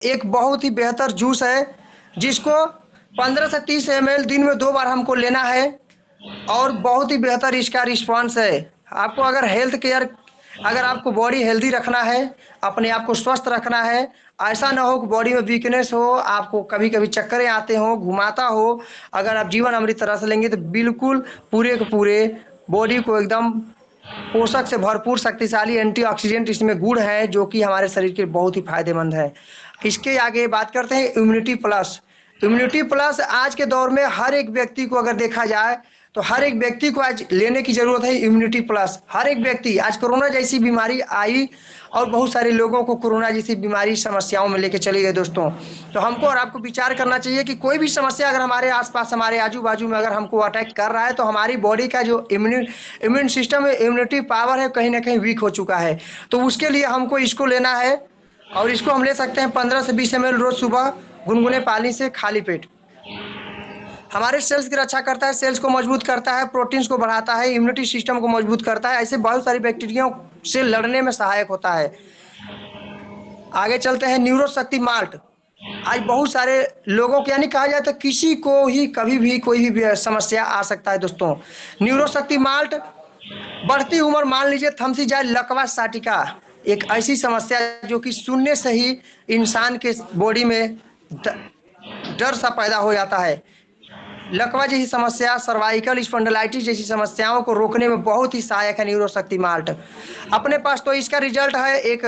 एक बहुत ही बेहतर जूस है जिसको 15 से 30 ml दिन में 2 बार हमको लेना है और बहुत ही बेहतर इसका रिस्पॉन्स है। आपको अगर आपको बॉडी हेल्दी रखना है, अपने आप को स्वस्थ रखना है, ऐसा ना हो कि बॉडी में वीकनेस हो, आपको कभी-कभी चक्करें आते हो, घुमाता हो, अगर आप जीवन अमृत तरह से लेंगे तो बिल्कुल पूरे के पूरे बॉडी को एकदम पोषक से भरपूर शक्तिशाली एंटीऑक्सीडेंट इसमें गुण है जो कि हमारे शरीर के बहुत ही फायदेमंद है। इसके आगे बात करते हैं इम्यूनिटी प्लस। इम्यूनिटी प्लस आज के दौर में हर एक व्यक्ति को अगर देखा जाए तो हर एक व्यक्ति को आज लेने की जरूरत है इम्यूनिटी प्लस। हर एक व्यक्ति आज कोरोना जैसी बीमारी आई और बहुत सारे लोगों को कोरोना जैसी बीमारी समस्याओं में लेके चली गई दोस्तों। तो हमको और आपको विचार करना चाहिए कि कोई भी समस्या अगर हमारे आसपास हमारे आजू बाजू में अगर हमको अटैक कर रहा है तो हमारी बॉडी का जो इम्यून सिस्टम है, इम्यूनिटी पावर है, कहीं ना कहीं वीक हो चुका है। तो उसके लिए हमको इसको लेना है और इसको हम ले सकते हैं 15 से 20 ml रोज सुबह गुनगुने पानी से खाली पेट। हमारे सेल्स की रक्षा करता है, सेल्स को मजबूत करता है, प्रोटीन्स को बढ़ाता है, इम्यूनिटी सिस्टम को मजबूत करता है, ऐसे बहुत सारी बैक्टीरिया से लड़ने में सहायक होता है। आगे चलते हैं न्यूरो शक्ति माल्ट। आज बहुत सारे लोगों को यानी कहा जाए तो किसी को ही कभी भी कोई भी समस्या आ सकता है दोस्तों। न्यूरो शक्ति माल्ट बढ़ती उम्र, मान लीजिए थमसी जाए लकवा साटिका, एक ऐसी समस्या जो कि सुनने से ही इंसान के बॉडी में डर सा पैदा हो जाता है। लकवा जैसी समस्या, सर्वाइकल स्पॉन्डिलाइटिस जैसी समस्याओं को रोकने में बहुत ही सहायक है न्यूरो शक्ति माल्ट। अपने पास तो इसका रिजल्ट है, एक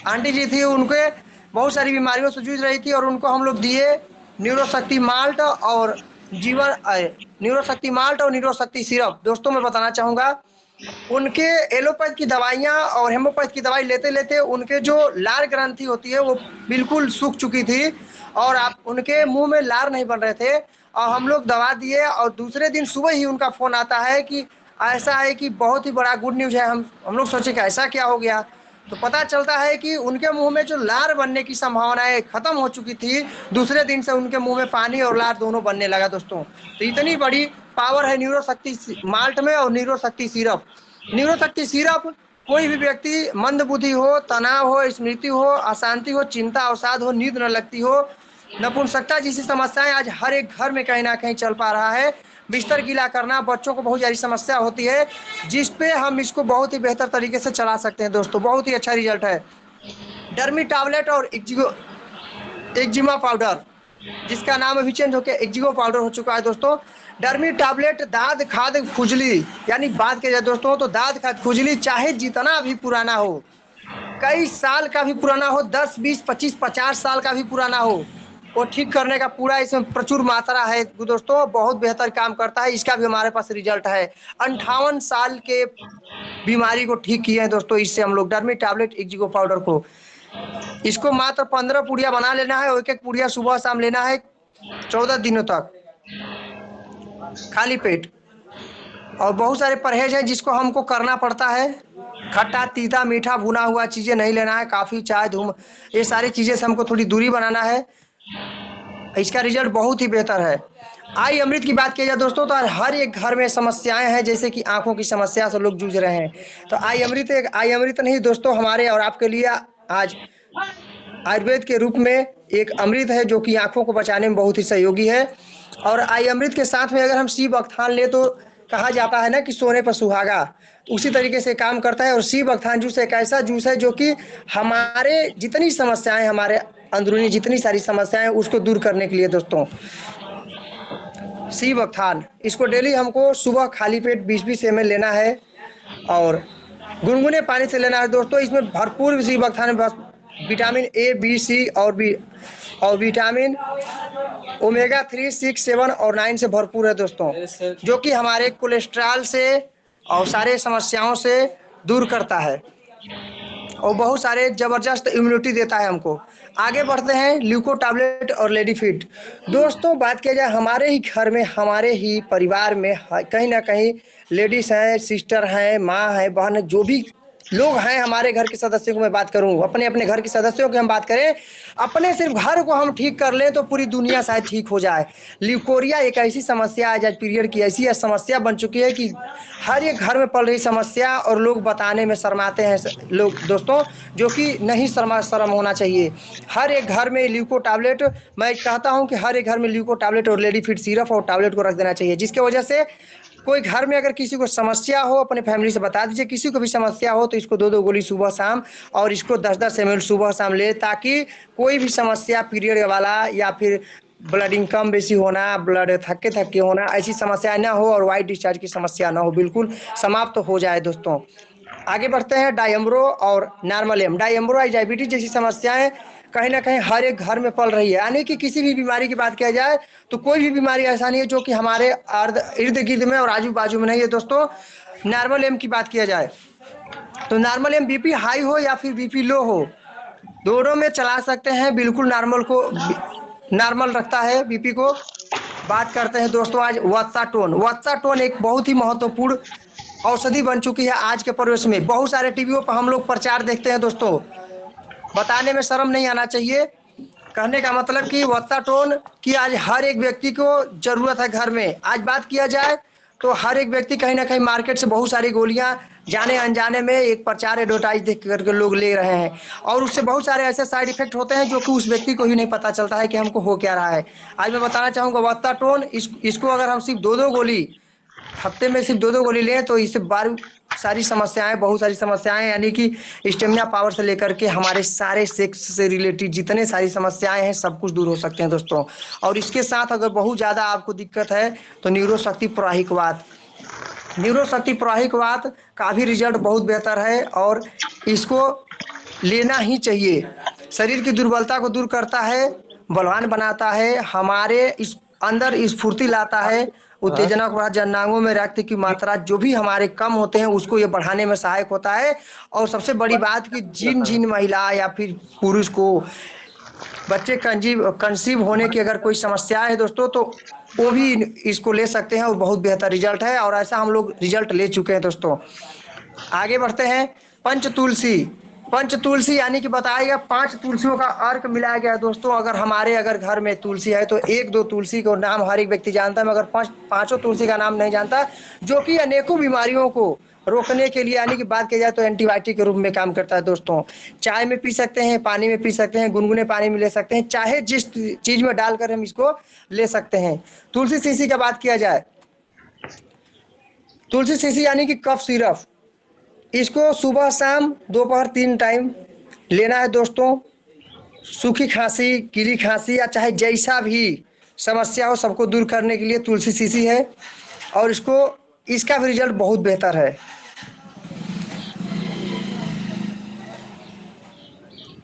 आंटी जी थी, उनके बहुत सारी बीमारियों से जूझ रही थी और उनको हम लोग दिए न्यूरो शक्ति माल्ट और न्यूरो शक्ति माल्ट और न्यूरो शक्ति सिरप। दोस्तों मैं बताना चाहूँगा, उनके एलोपैथ की दवाइयाँ और हेमोपैथ की दवाई लेते लेते उनके जो लार ग्रंथि होती है वो बिल्कुल सूख चुकी थी और आप उनके मुंह में लार नहीं बन रहे थे और हम लोग दवा दिए और दूसरे दिन सुबह ही उनका फोन आता है कि ऐसा है कि बहुत ही बड़ा गुड न्यूज़ है। हम लोग सोचे कि ऐसा क्या हो गया, तो पता चलता है कि उनके मुंह में जो लार बनने की संभावनाएं खत्म हो चुकी थी, दूसरे दिन से उनके मुंह में पानी और लार दोनों बनने लगा दोस्तों। तो इतनी बड़ी पावर है न्यूरो शक्ति माल्ट में और न्यूरो शक्ति सिरप। न्यूरो शक्ति सिरप कोई भी व्यक्ति मंद बुद्धि हो, तनाव हो, स्मृति हो, अशांति हो, चिंता अवसाद हो, नींद न लगती हो, नपुंसकता जैसी समस्याएं आज हर एक घर में कहीं ना कहीं चल पा रहा है। बिस्तर गीला करना, बच्चों को बहुत सारी समस्या होती है जिस पे हम इसको बहुत ही बेहतर तरीके से चला सकते हैं दोस्तों। बहुत ही अच्छा रिजल्ट है। डर्मी टैबलेट और एक्जिमा पाउडर, जिसका नाम अभी चेंज होकर एक्जिगो पाउडर हो चुका है दोस्तों। डर्मी टैबलेट दाद खाद खुजली, यानी बात की जाए दोस्तों तो दाद खाद खुजली चाहे जितना भी पुराना हो, कई साल का भी पुराना हो, 10 20 25 50 साल का भी पुराना हो, वो ठीक करने का पूरा इसमें प्रचुर मात्रा है दोस्तों। बहुत बेहतर काम करता है, इसका भी हमारे पास रिजल्ट है। 58 साल के बीमारी को ठीक किए हैं दोस्तों इससे हम लोग डर्मी टैबलेट एक्जिगो पाउडर को। इसको मात्र 15 पुड़िया बना लेना है और एक एक पुड़िया सुबह शाम लेना है 14 दिनों तक खाली पेट। और बहुत सारे परहेज हैं जिसको हमको करना पड़ता है। खट्टा तीता मीठा भुना हुआ चीज़ें नहीं लेना है, काफ़ी चाय धूम ये सारी चीज़ें से हमको थोड़ी दूरी बनाना है। इसका रिजल्ट बहुत ही बेहतर है। आई अमृत की बात की जाए दोस्तों तो हर एक घर में समस्याएं हैं, जैसे कि आंखों की समस्या से लोग जूझ रहे हैं। तो आई अमृत नहीं दोस्तों, हमारे और आपके लिए आज आयुर्वेद के रूप में एक अमृत है जो कि आंखों को बचाने में बहुत ही सहयोगी है। और आई अमृत के साथ में अगर हम सी बख्तान ले तो कहा जाता है ना कि सोने पर सुहागा, उसी तरीके से काम करता है। और सी बख्तान जूस एक ऐसा जूस है जो कि हमारे जितनी समस्याएं, हमारे अंदरूनी जितनी सारी समस्याएं उसको दूर करने के लिए दोस्तों सी बख्तान, इसको डेली हमको सुबह खाली पेट 20-20 ml लेना है और गुनगुने पानी से लेना है दोस्तों। इसमें भरपूर सी बख्तान में विटामिन ए बी सी और विटामिन ओमेगा 3 6 7 और 9 से भरपूर है दोस्तों, जो कि हमारे कोलेस्ट्रॉल से और सारे समस्याओं से दूर करता है और बहुत सारे जबरदस्त इम्यूनिटी देता है हमको। आगे बढ़ते हैं ल्यूको टैबलेट और लेडी फिट। दोस्तों बात किया जाए हमारे ही घर में, हमारे ही परिवार में कहीं ना कहीं लेडीज हैं, सिस्टर हैं, माँ है, बहन है, जो भी लोग हैं हमारे घर के सदस्यों को मैं बात करूं, अपने अपने घर के सदस्यों की हम बात करें, अपने सिर्फ घर को हम ठीक कर लें तो पूरी दुनिया शायद ठीक हो जाए। ल्यूकोरिया एक ऐसी समस्या है, आज पीरियड की ऐसी समस्या बन चुकी है कि हर एक घर में पल रही समस्या, और लोग बताने में शर्माते हैं लोग दोस्तों, जो कि नहीं शर्म होना चाहिए। हर एक घर में ल्यूको टैबलेट, मैं कहता हूं कि हर एक घर में ल्यूको टैबलेट और लेडी फिट सिरप और टैबलेट को रख देना चाहिए, जिसकी वजह से कोई घर में अगर किसी को समस्या हो अपने फैमिली से बता दीजिए, किसी को भी समस्या हो तो इसको 2-2 गोली सुबह शाम, और इसको 10-10 ml सुबह शाम ले, ताकि कोई भी समस्या पीरियड वाला या फिर ब्लडिंग कम बेसी होना, ब्लड थक्के थक्के होना, ऐसी समस्या ना हो, और वाइट डिस्चार्ज की समस्या ना हो, बिल्कुल समाप्त हो जाए दोस्तों। आगे बढ़ते हैं। डायम्ब्रो और नॉर्मल डायम्ब्रो डायबिटीज जैसी समस्याएं कहीं ना कहीं हर एक घर में पल रही है, यानी कि किसी भी बीमारी की बात किया जाए तो कोई भी बीमारी ऐसा नहीं है जो कि हमारे इर्द गिर्द में और आजू बाजू में नहीं है दोस्तों। नॉर्मल एम की बात किया जाए तो नॉर्मल एम बीपी हाई हो या फिर बीपी लो हो, दोनों में चला सकते हैं, बिल्कुल नॉर्मल रखता है बीपी को। बात करते हैं दोस्तों आज वत्साटोन। वत्साटोन एक बहुत ही महत्वपूर्ण औषधि बन चुकी है आज के परिवेश में। बहुत सारे टीवियों पर हम लोग प्रचार देखते हैं दोस्तों, बताने में शर्म नहीं आना चाहिए। कहने का मतलब कि वत्साटोन की आज हर एक व्यक्ति को जरूरत है घर में। आज बात किया जाए तो हर एक व्यक्ति कहीं ना कहीं मार्केट से बहुत सारी गोलियां जाने अनजाने में एक प्रचार एडवर्टाइज देख करके लोग ले रहे हैं, और उससे बहुत सारे ऐसे साइड इफेक्ट होते हैं जो कि उस व्यक्ति को ही नहीं पता चलता है कि हमको हो क्या रहा है। आज मैं बताना चाहूंगा वत्साटोन, इसको अगर हम सिर्फ 2-2 गोली हफ्ते में सिर्फ 2-2 गोली लें तो इससे सारी समस्याएं, बहुत सारी समस्याएं, यानी कि स्टेमिना पावर से लेकर के हमारे सारे सेक्स से रिलेटेड जितने सारी समस्याएं हैं सब कुछ दूर हो सकते हैं दोस्तों। और इसके साथ अगर बहुत ज़्यादा आपको दिक्कत है तो न्यूरोशक्ति प्रवाहिकवात, न्यूरोशक्ति प्रवाहिकवात का भी रिजल्ट बहुत बेहतर है, और इसको लेना ही चाहिए। शरीर की दुर्बलता को दूर करता है, बलवान बनाता है, हमारे इस अंदर स्फूर्ति लाता है, उत्तेजना के बाद जननांगों में रक्त की मात्रा जो भी हमारे कम होते हैं उसको ये बढ़ाने में सहायक होता है। और सबसे बड़ी बात कि जिन जिन महिला या फिर पुरुष को बच्चे कंसीव होने की अगर कोई समस्या है दोस्तों तो वो भी इसको ले सकते हैं, और बहुत बेहतर रिजल्ट है, और ऐसा हम लोग रिजल्ट ले चुके हैं दोस्तों। आगे बढ़ते हैं। पंच तुलसी, पंच तुलसी यानी कि बताया गया 5 तुलसियों का अर्क मिलाया गया है दोस्तों। अगर घर में तुलसी है तो 1-2 तुलसी को नाम हर एक व्यक्ति जानता है, मगर पांचों तुलसी का नाम नहीं जानता, जो कि अनेकों बीमारियों को रोकने के लिए, यानी कि बात की जाए तो एंटीबायोटिक के रूप में काम करता है दोस्तों। चाय में पी सकते हैं, पानी में पी सकते हैं, गुनगुने पानी में ले सकते हैं, चाहे जिस चीज में डालकर हम इसको ले सकते हैं। तुलसी सीसी का बात किया जाए, तुलसी सीसी यानी कि कफ सिरप, इसको सुबह शाम दोपहर 3 टाइम लेना है दोस्तों। सूखी खांसी, गीली खांसी या चाहे जैसा भी समस्या हो सबको दूर करने के लिए तुलसी सीसी है, और इसका भी रिजल्ट बहुत बेहतर है।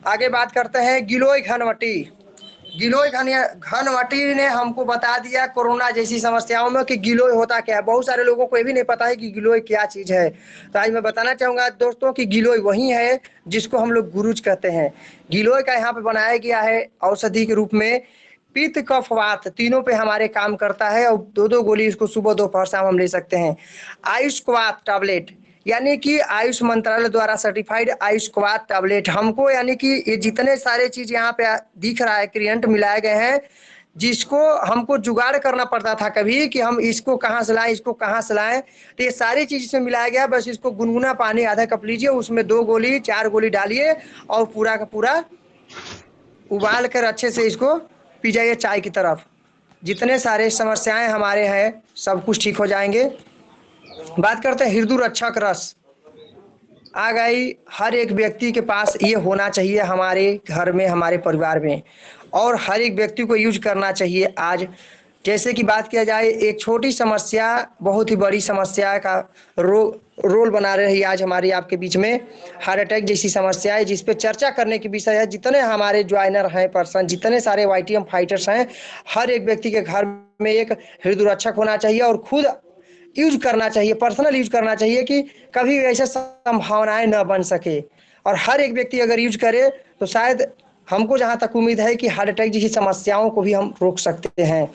आगे बात करते हैं गिलोय घनवटी। गिलोय घनवटी ने हमको बता दिया कोरोना जैसी समस्याओं में कि गिलोय होता क्या है। बहुत सारे लोगों को ये भी नहीं पता है कि गिलोय क्या चीज है, तो आज मैं बताना चाहूंगा दोस्तों कि गिलोय वही है जिसको हम लोग गुरुज कहते हैं। गिलोय का यहाँ पे बनाया गया है औषधि के रूप में। पित्त कफ वात तीनों पे हमारे काम करता है, और 2-2 गोली इसको सुबह दोपहर शाम हम ले सकते हैं। आयुष क्वाथ टैबलेट, यानी कि आयुष मंत्रालय द्वारा सर्टिफाइड आयुष क्वाथ टैबलेट हमको, यानी कि ये जितने सारे चीज यहाँ पे दिख रहा है क्रिएंट मिलाए गए हैं, जिसको हमको जुगाड़ करना पड़ता था कभी कि हम इसको कहाँ से लाएं, इसको कहाँ से लाएं, तो ये सारी चीज इसमें मिलाया गया। बस इसको गुनगुना पानी आधा कप लीजिए, उसमें 2 गोली 4 गोली डालिए, और पूरा का पूरा उबाल कर अच्छे से इसको पी जाइए चाय की तरफ। जितने सारे समस्याएं हमारे हैं सब कुछ ठीक हो जाएंगे। बात करते हैं हृदय रक्षक रस। आ गई, हर एक व्यक्ति के पास ये होना चाहिए, हमारे घर में हमारे परिवार में, और हर एक व्यक्ति को यूज करना चाहिए। आज जैसे कि बात किया जाए, एक छोटी समस्या बहुत ही बड़ी समस्या का रोल बना रही है आज हमारी आपके बीच में। हार्ट अटैक जैसी समस्या है जिस पे चर्चा करने की विषय है। जितने हमारे ज्वाइनर हैं पर्सन, जितने सारे वाईटीएम फाइटर्स हैं, हर एक व्यक्ति के घर में एक हृदय रक्षक होना चाहिए, और खुद यूज करना चाहिए, पर्सनल यूज करना चाहिए कि कभी ऐसे संभावनाएं न बन सके। और हर एक व्यक्ति अगर यूज करे तो शायद हमको जहां तक उम्मीद है कि हार्ट अटैक जैसी समस्याओं को भी हम रोक सकते हैं।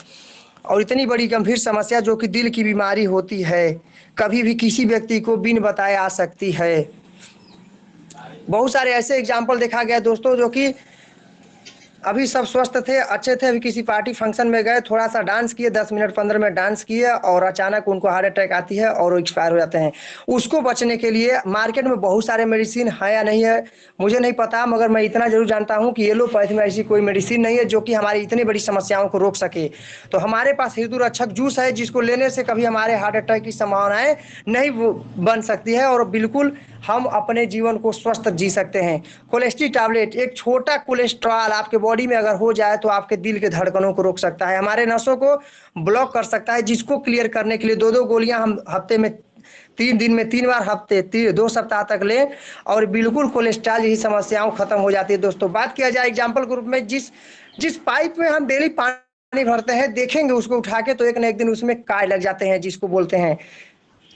और इतनी बड़ी गंभीर समस्या जो कि दिल की बीमारी होती है, कभी भी किसी व्यक्ति को बिन बताए आ सकती है। बहुत सारे ऐसे एग्जाम्पल देखा गया दोस्तों जो कि अभी सब स्वस्थ थे, अच्छे थे, अभी किसी पार्टी फंक्शन में गए, थोड़ा सा डांस किए, 10 मिनट 15 मिनट डांस किए और अचानक उनको हार्ट अटैक आती है और वो एक्सपायर हो जाते हैं। उसको बचने के लिए मार्केट में बहुत सारे मेडिसिन है या नहीं है मुझे नहीं पता, मगर मैं इतना जरूर जानता हूँ कि एलोपैथी में ऐसी कोई मेडिसिन नहीं है जो कि हमारी इतनी बड़ी समस्याओं को रोक सके। तो हमारे पास हृदय रक्षक जूस है जिसको लेने से कभी हमारे हार्ट अटैक की संभावनाएं नहीं बन सकती है और बिल्कुल हम अपने जीवन को स्वस्थ जी सकते हैं। कोलेस्ट्री टैबलेट, एक छोटा कोलेस्ट्रॉल आपके बॉडी में अगर हो जाए तो आपके दिल के धड़कनों को रोक सकता है, हमारे नसों को ब्लॉक कर सकता है, जिसको क्लियर करने के लिए 2-2 गोलियां हम हफ्ते में 3 दिन में 3 बार हफ्ते 2 सप्ताह तक लें और बिल्कुल कोलेस्ट्रॉल यही समस्याओं खत्म हो जाती है। दोस्तों बात किया जाए एग्जाम्पल ग्रुप में, जिस जिस पाइप में हम डेली पानी भरते हैं, देखेंगे उसको उठा के तो एक न एक दिन उसमें काई लग जाते हैं, जिसको बोलते हैं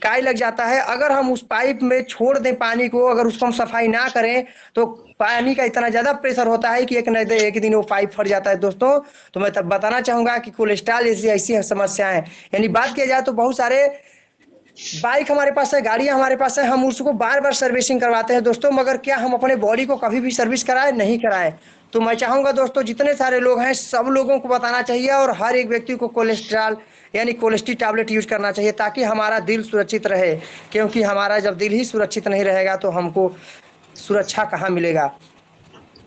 काई लग जाता है। अगर हम उस पाइप में छोड़ दें पानी को, अगर उसको हम सफाई ना करें तो पानी का इतना ज्यादा प्रेशर होता है कि एक दिन वो पाइप फट जाता है। दोस्तों तो मैं तब बताना चाहूंगा कि कोलेस्ट्रॉल ऐसी ऐसी समस्याएं, यानी बात किया जाए तो बहुत सारे बाइक हमारे पास है, गाड़ियां हमारे पास है, हम उसको बार बार सर्विसिंग करवाते हैं दोस्तों, मगर क्या हम अपने बॉडी को कभी भी सर्विस कराए? नहीं कराए। तो मैं चाहूंगा दोस्तों जितने सारे लोग हैं सब लोगों को बताना चाहिए और हर एक व्यक्ति को कोलेस्ट्रॉल यानी कोलेस्ट्री टैबलेट यूज करना चाहिए ताकि हमारा दिल सुरक्षित रहे, क्योंकि हमारा जब दिल ही सुरक्षित नहीं रहेगा तो हमको सुरक्षा कहाँ मिलेगा।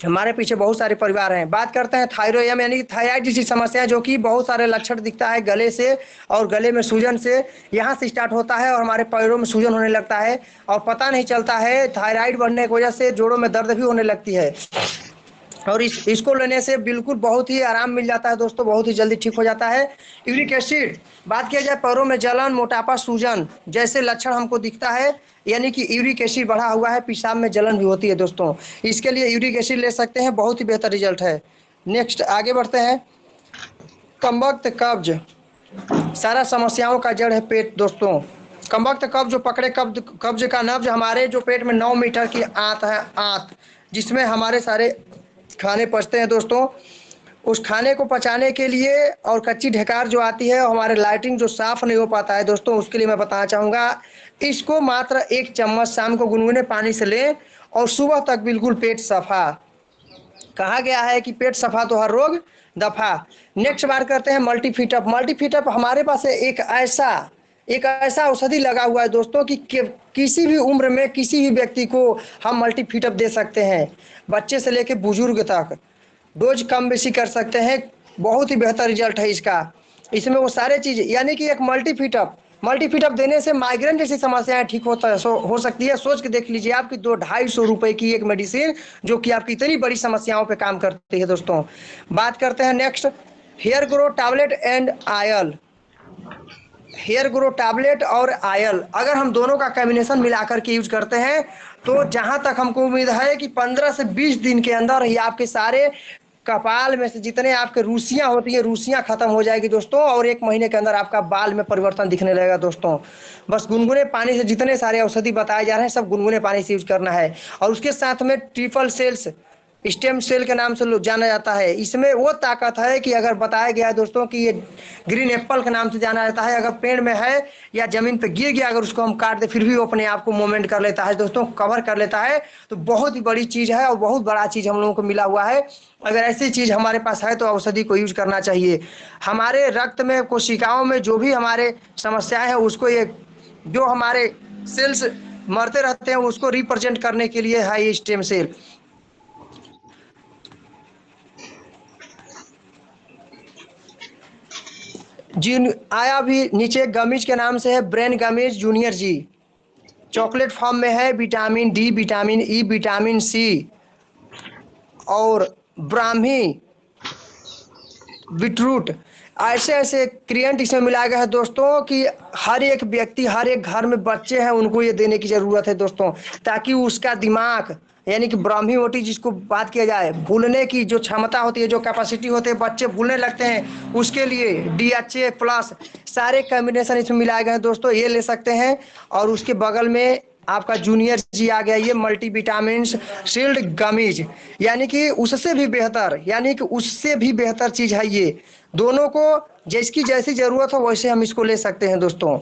हमारे पीछे बहुत सारे परिवार हैं। बात करते हैं थायराइड यानी थायराइड जैसी समस्या जो कि बहुत सारे लक्षण दिखता है गले से, और गले में सूजन से यहाँ से स्टार्ट होता है और हमारे पैरों में सूजन होने लगता है और पता नहीं चलता है। थायराइड बढ़ने की वजह से जोड़ों में दर्द भी होने लगती है और इसको लेने से बिल्कुल बहुत ही आराम मिल जाता है दोस्तों, बहुत ही जल्दी ठीक हो जाता है। यूरिक एसिड, बात किया जाए पैरों में जलन, मोटापा, सूजन जैसे लक्षण हमको दिखता है, यानी कि यूरिक एसिड बढ़ा हुआ है, पेशाब में जलन भी होती है दोस्तों, इसके लिए यूरिक एसिड ले सकते हैं, बहुत ही बेहतर रिजल्ट है। नेक्स्ट आगे बढ़ते हैं। कमबख्त कब्ज, सारा समस्याओं का जड़ है पेट दोस्तों। कमबख्त कब्ज जो पकड़े कब्ज का नब्ज, हमारे जो पेट में 9 मीटर की आंत है, आंत जिसमें हमारे सारे खाने पचते हैं दोस्तों, उस खाने को पचाने के लिए और कच्ची ढेकार जो आती है, हमारे लाइटिंग जो साफ नहीं हो पाता है दोस्तों, उसके लिए मैं बताना चाहूँगा इसको मात्र 1 चम्मच शाम को गुनगुने पानी से लें और सुबह तक बिल्कुल पेट सफा। कहा गया है कि पेट सफा तो हर रोग दफा। नेक्स्ट बात करते हैं मल्टीफिटअप। मल्टीफिटअप हमारे पास है एक ऐसा औषधि लगा हुआ है दोस्तों कि किसी भी उम्र में किसी भी व्यक्ति को हम मल्टीफिटअप दे सकते हैं, बच्चे से लेकर बुजुर्ग तक डोज कम बेसी कर सकते हैं। बहुत ही बेहतर रिजल्ट है इसका, इसमें वो सारे चीज़, यानी कि एक मल्टीफिटअप देने से माइग्रेन जैसी समस्याएं ठीक होता है, हो सकती है। सोच के देख लीजिए आपकी 200-250 रुपए की एक मेडिसिन जो कि आपकी इतनी बड़ी समस्याओं पे काम करती है दोस्तों। बात करते हैं next, hair grow tablet and oil. Hair grow tablet और आयल अगर हम दोनों का कॉम्बिनेशन मिलाकर के यूज करते हैं तो जहां तक हमको उम्मीद है कि 15 से 20 दिन के अंदर ही आपके सारे कपाल में से जितने आपके रूसियां होती है, रूसियां खत्म हो जाएगी दोस्तों, और 1 महीने के अंदर आपका बाल में परिवर्तन दिखने लगेगा दोस्तों। बस गुनगुने पानी से, जितने सारे औषधि बताए जा रहे हैं सब गुनगुने पानी से यूज करना है। और उसके साथ में ट्रिपल सेल्स स्टेम सेल के नाम से जाना जाता है, इसमें वो ताकत है कि अगर बताया गया है दोस्तों कि ये ग्रीन एप्पल के नाम से जाना जाता है, अगर पेड़ में है या जमीन पे गिर गया, अगर उसको हम काट दे फिर भी वो अपने आप को मूवमेंट कर लेता है दोस्तों, कवर कर लेता है। तो बहुत ही बड़ी चीज़ है और बहुत बड़ा चीज़ हम लोगों को मिला हुआ है। अगर ऐसी चीज़ हमारे पास है तो औषधि को यूज करना चाहिए। हमारे रक्त में, कोशिकाओं में जो भी हमारे समस्याएं हैं उसको, ये जो हमारे सेल्स मरते रहते हैं उसको रिप्रेजेंट करने के लिए है ये स्टेम सेल। जी आया भी नीचे, गमीज के नाम से है, brain gummies junior G, chocolate form में है। Vitamin D, vitamin E, vitamin C और ब्राह्मी, बीटरूट, ऐसे ऐसे क्रिएंट इसमें मिलाया गया है दोस्तों कि हर एक व्यक्ति, हर एक घर में बच्चे हैं उनको ये देने की ज़रूरत है दोस्तों, ताकि उसका दिमाग यानी कि ब्राह्मी मोटी जिसको बात किया जाए, भूलने की जो क्षमता होती है, जो कैपेसिटी होती है, बच्चे भूलने लगते हैं, उसके लिए DHA प्लस सारे कॉम्बिनेशन इसमें मिलाए गए हैं दोस्तों, ये ले सकते हैं। और उसके बगल में आपका जूनियर जी आ गया, ये मल्टी विटामिन शील्ड गमीज, यानी कि उससे भी बेहतर, यानी कि उससे भी बेहतर चीज़ है ये। दोनों को जिसकी जैसी ज़रूरत हो वैसे हम इसको ले सकते हैं दोस्तों।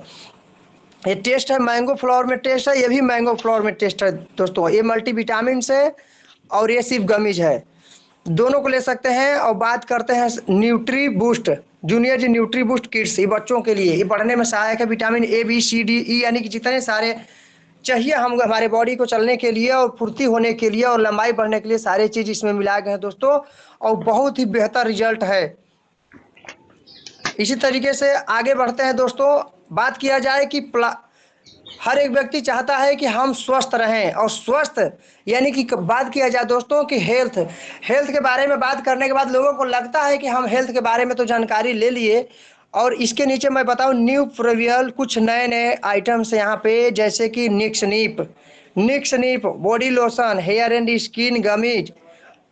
ये टेस्ट है मैंगो फ्लावर में टेस्ट है, ये भी मैंगो फ्लावर में टेस्ट है दोस्तों। ये मल्टीविटामिन है और ये सिर्फ गमीज है, दोनों को ले सकते हैं। और बात करते हैं nutri boost junior G, nutri boost kids, ये बच्चों के लिए, ये बढ़ने में सहायक है। Vitamin A B C D E, यानी कि जितने सारे चाहिए हम हमारे बॉडी को चलने के लिए और फुर्ती होने के लिए और लंबाई बढ़ने के लिए, सारे चीज इसमें मिलाए गए हैं दोस्तों, और बहुत ही बेहतर रिजल्ट है। इसी तरीके से आगे बढ़ते हैं दोस्तों। बात किया जाए कि हर एक व्यक्ति चाहता है कि हम स्वस्थ रहें, और स्वस्थ यानी कि बात किया जाए दोस्तों कि हेल्थ के बारे में बात करने के बाद लोगों को लगता है कि हम हेल्थ के बारे में तो जानकारी ले लिए, और इसके नीचे मैं बताऊं न्यू प्रोवियल कुछ नए नए आइटम्स यहाँ पे, जैसे कि निक्सनीप body lotion, hair and skin gummies,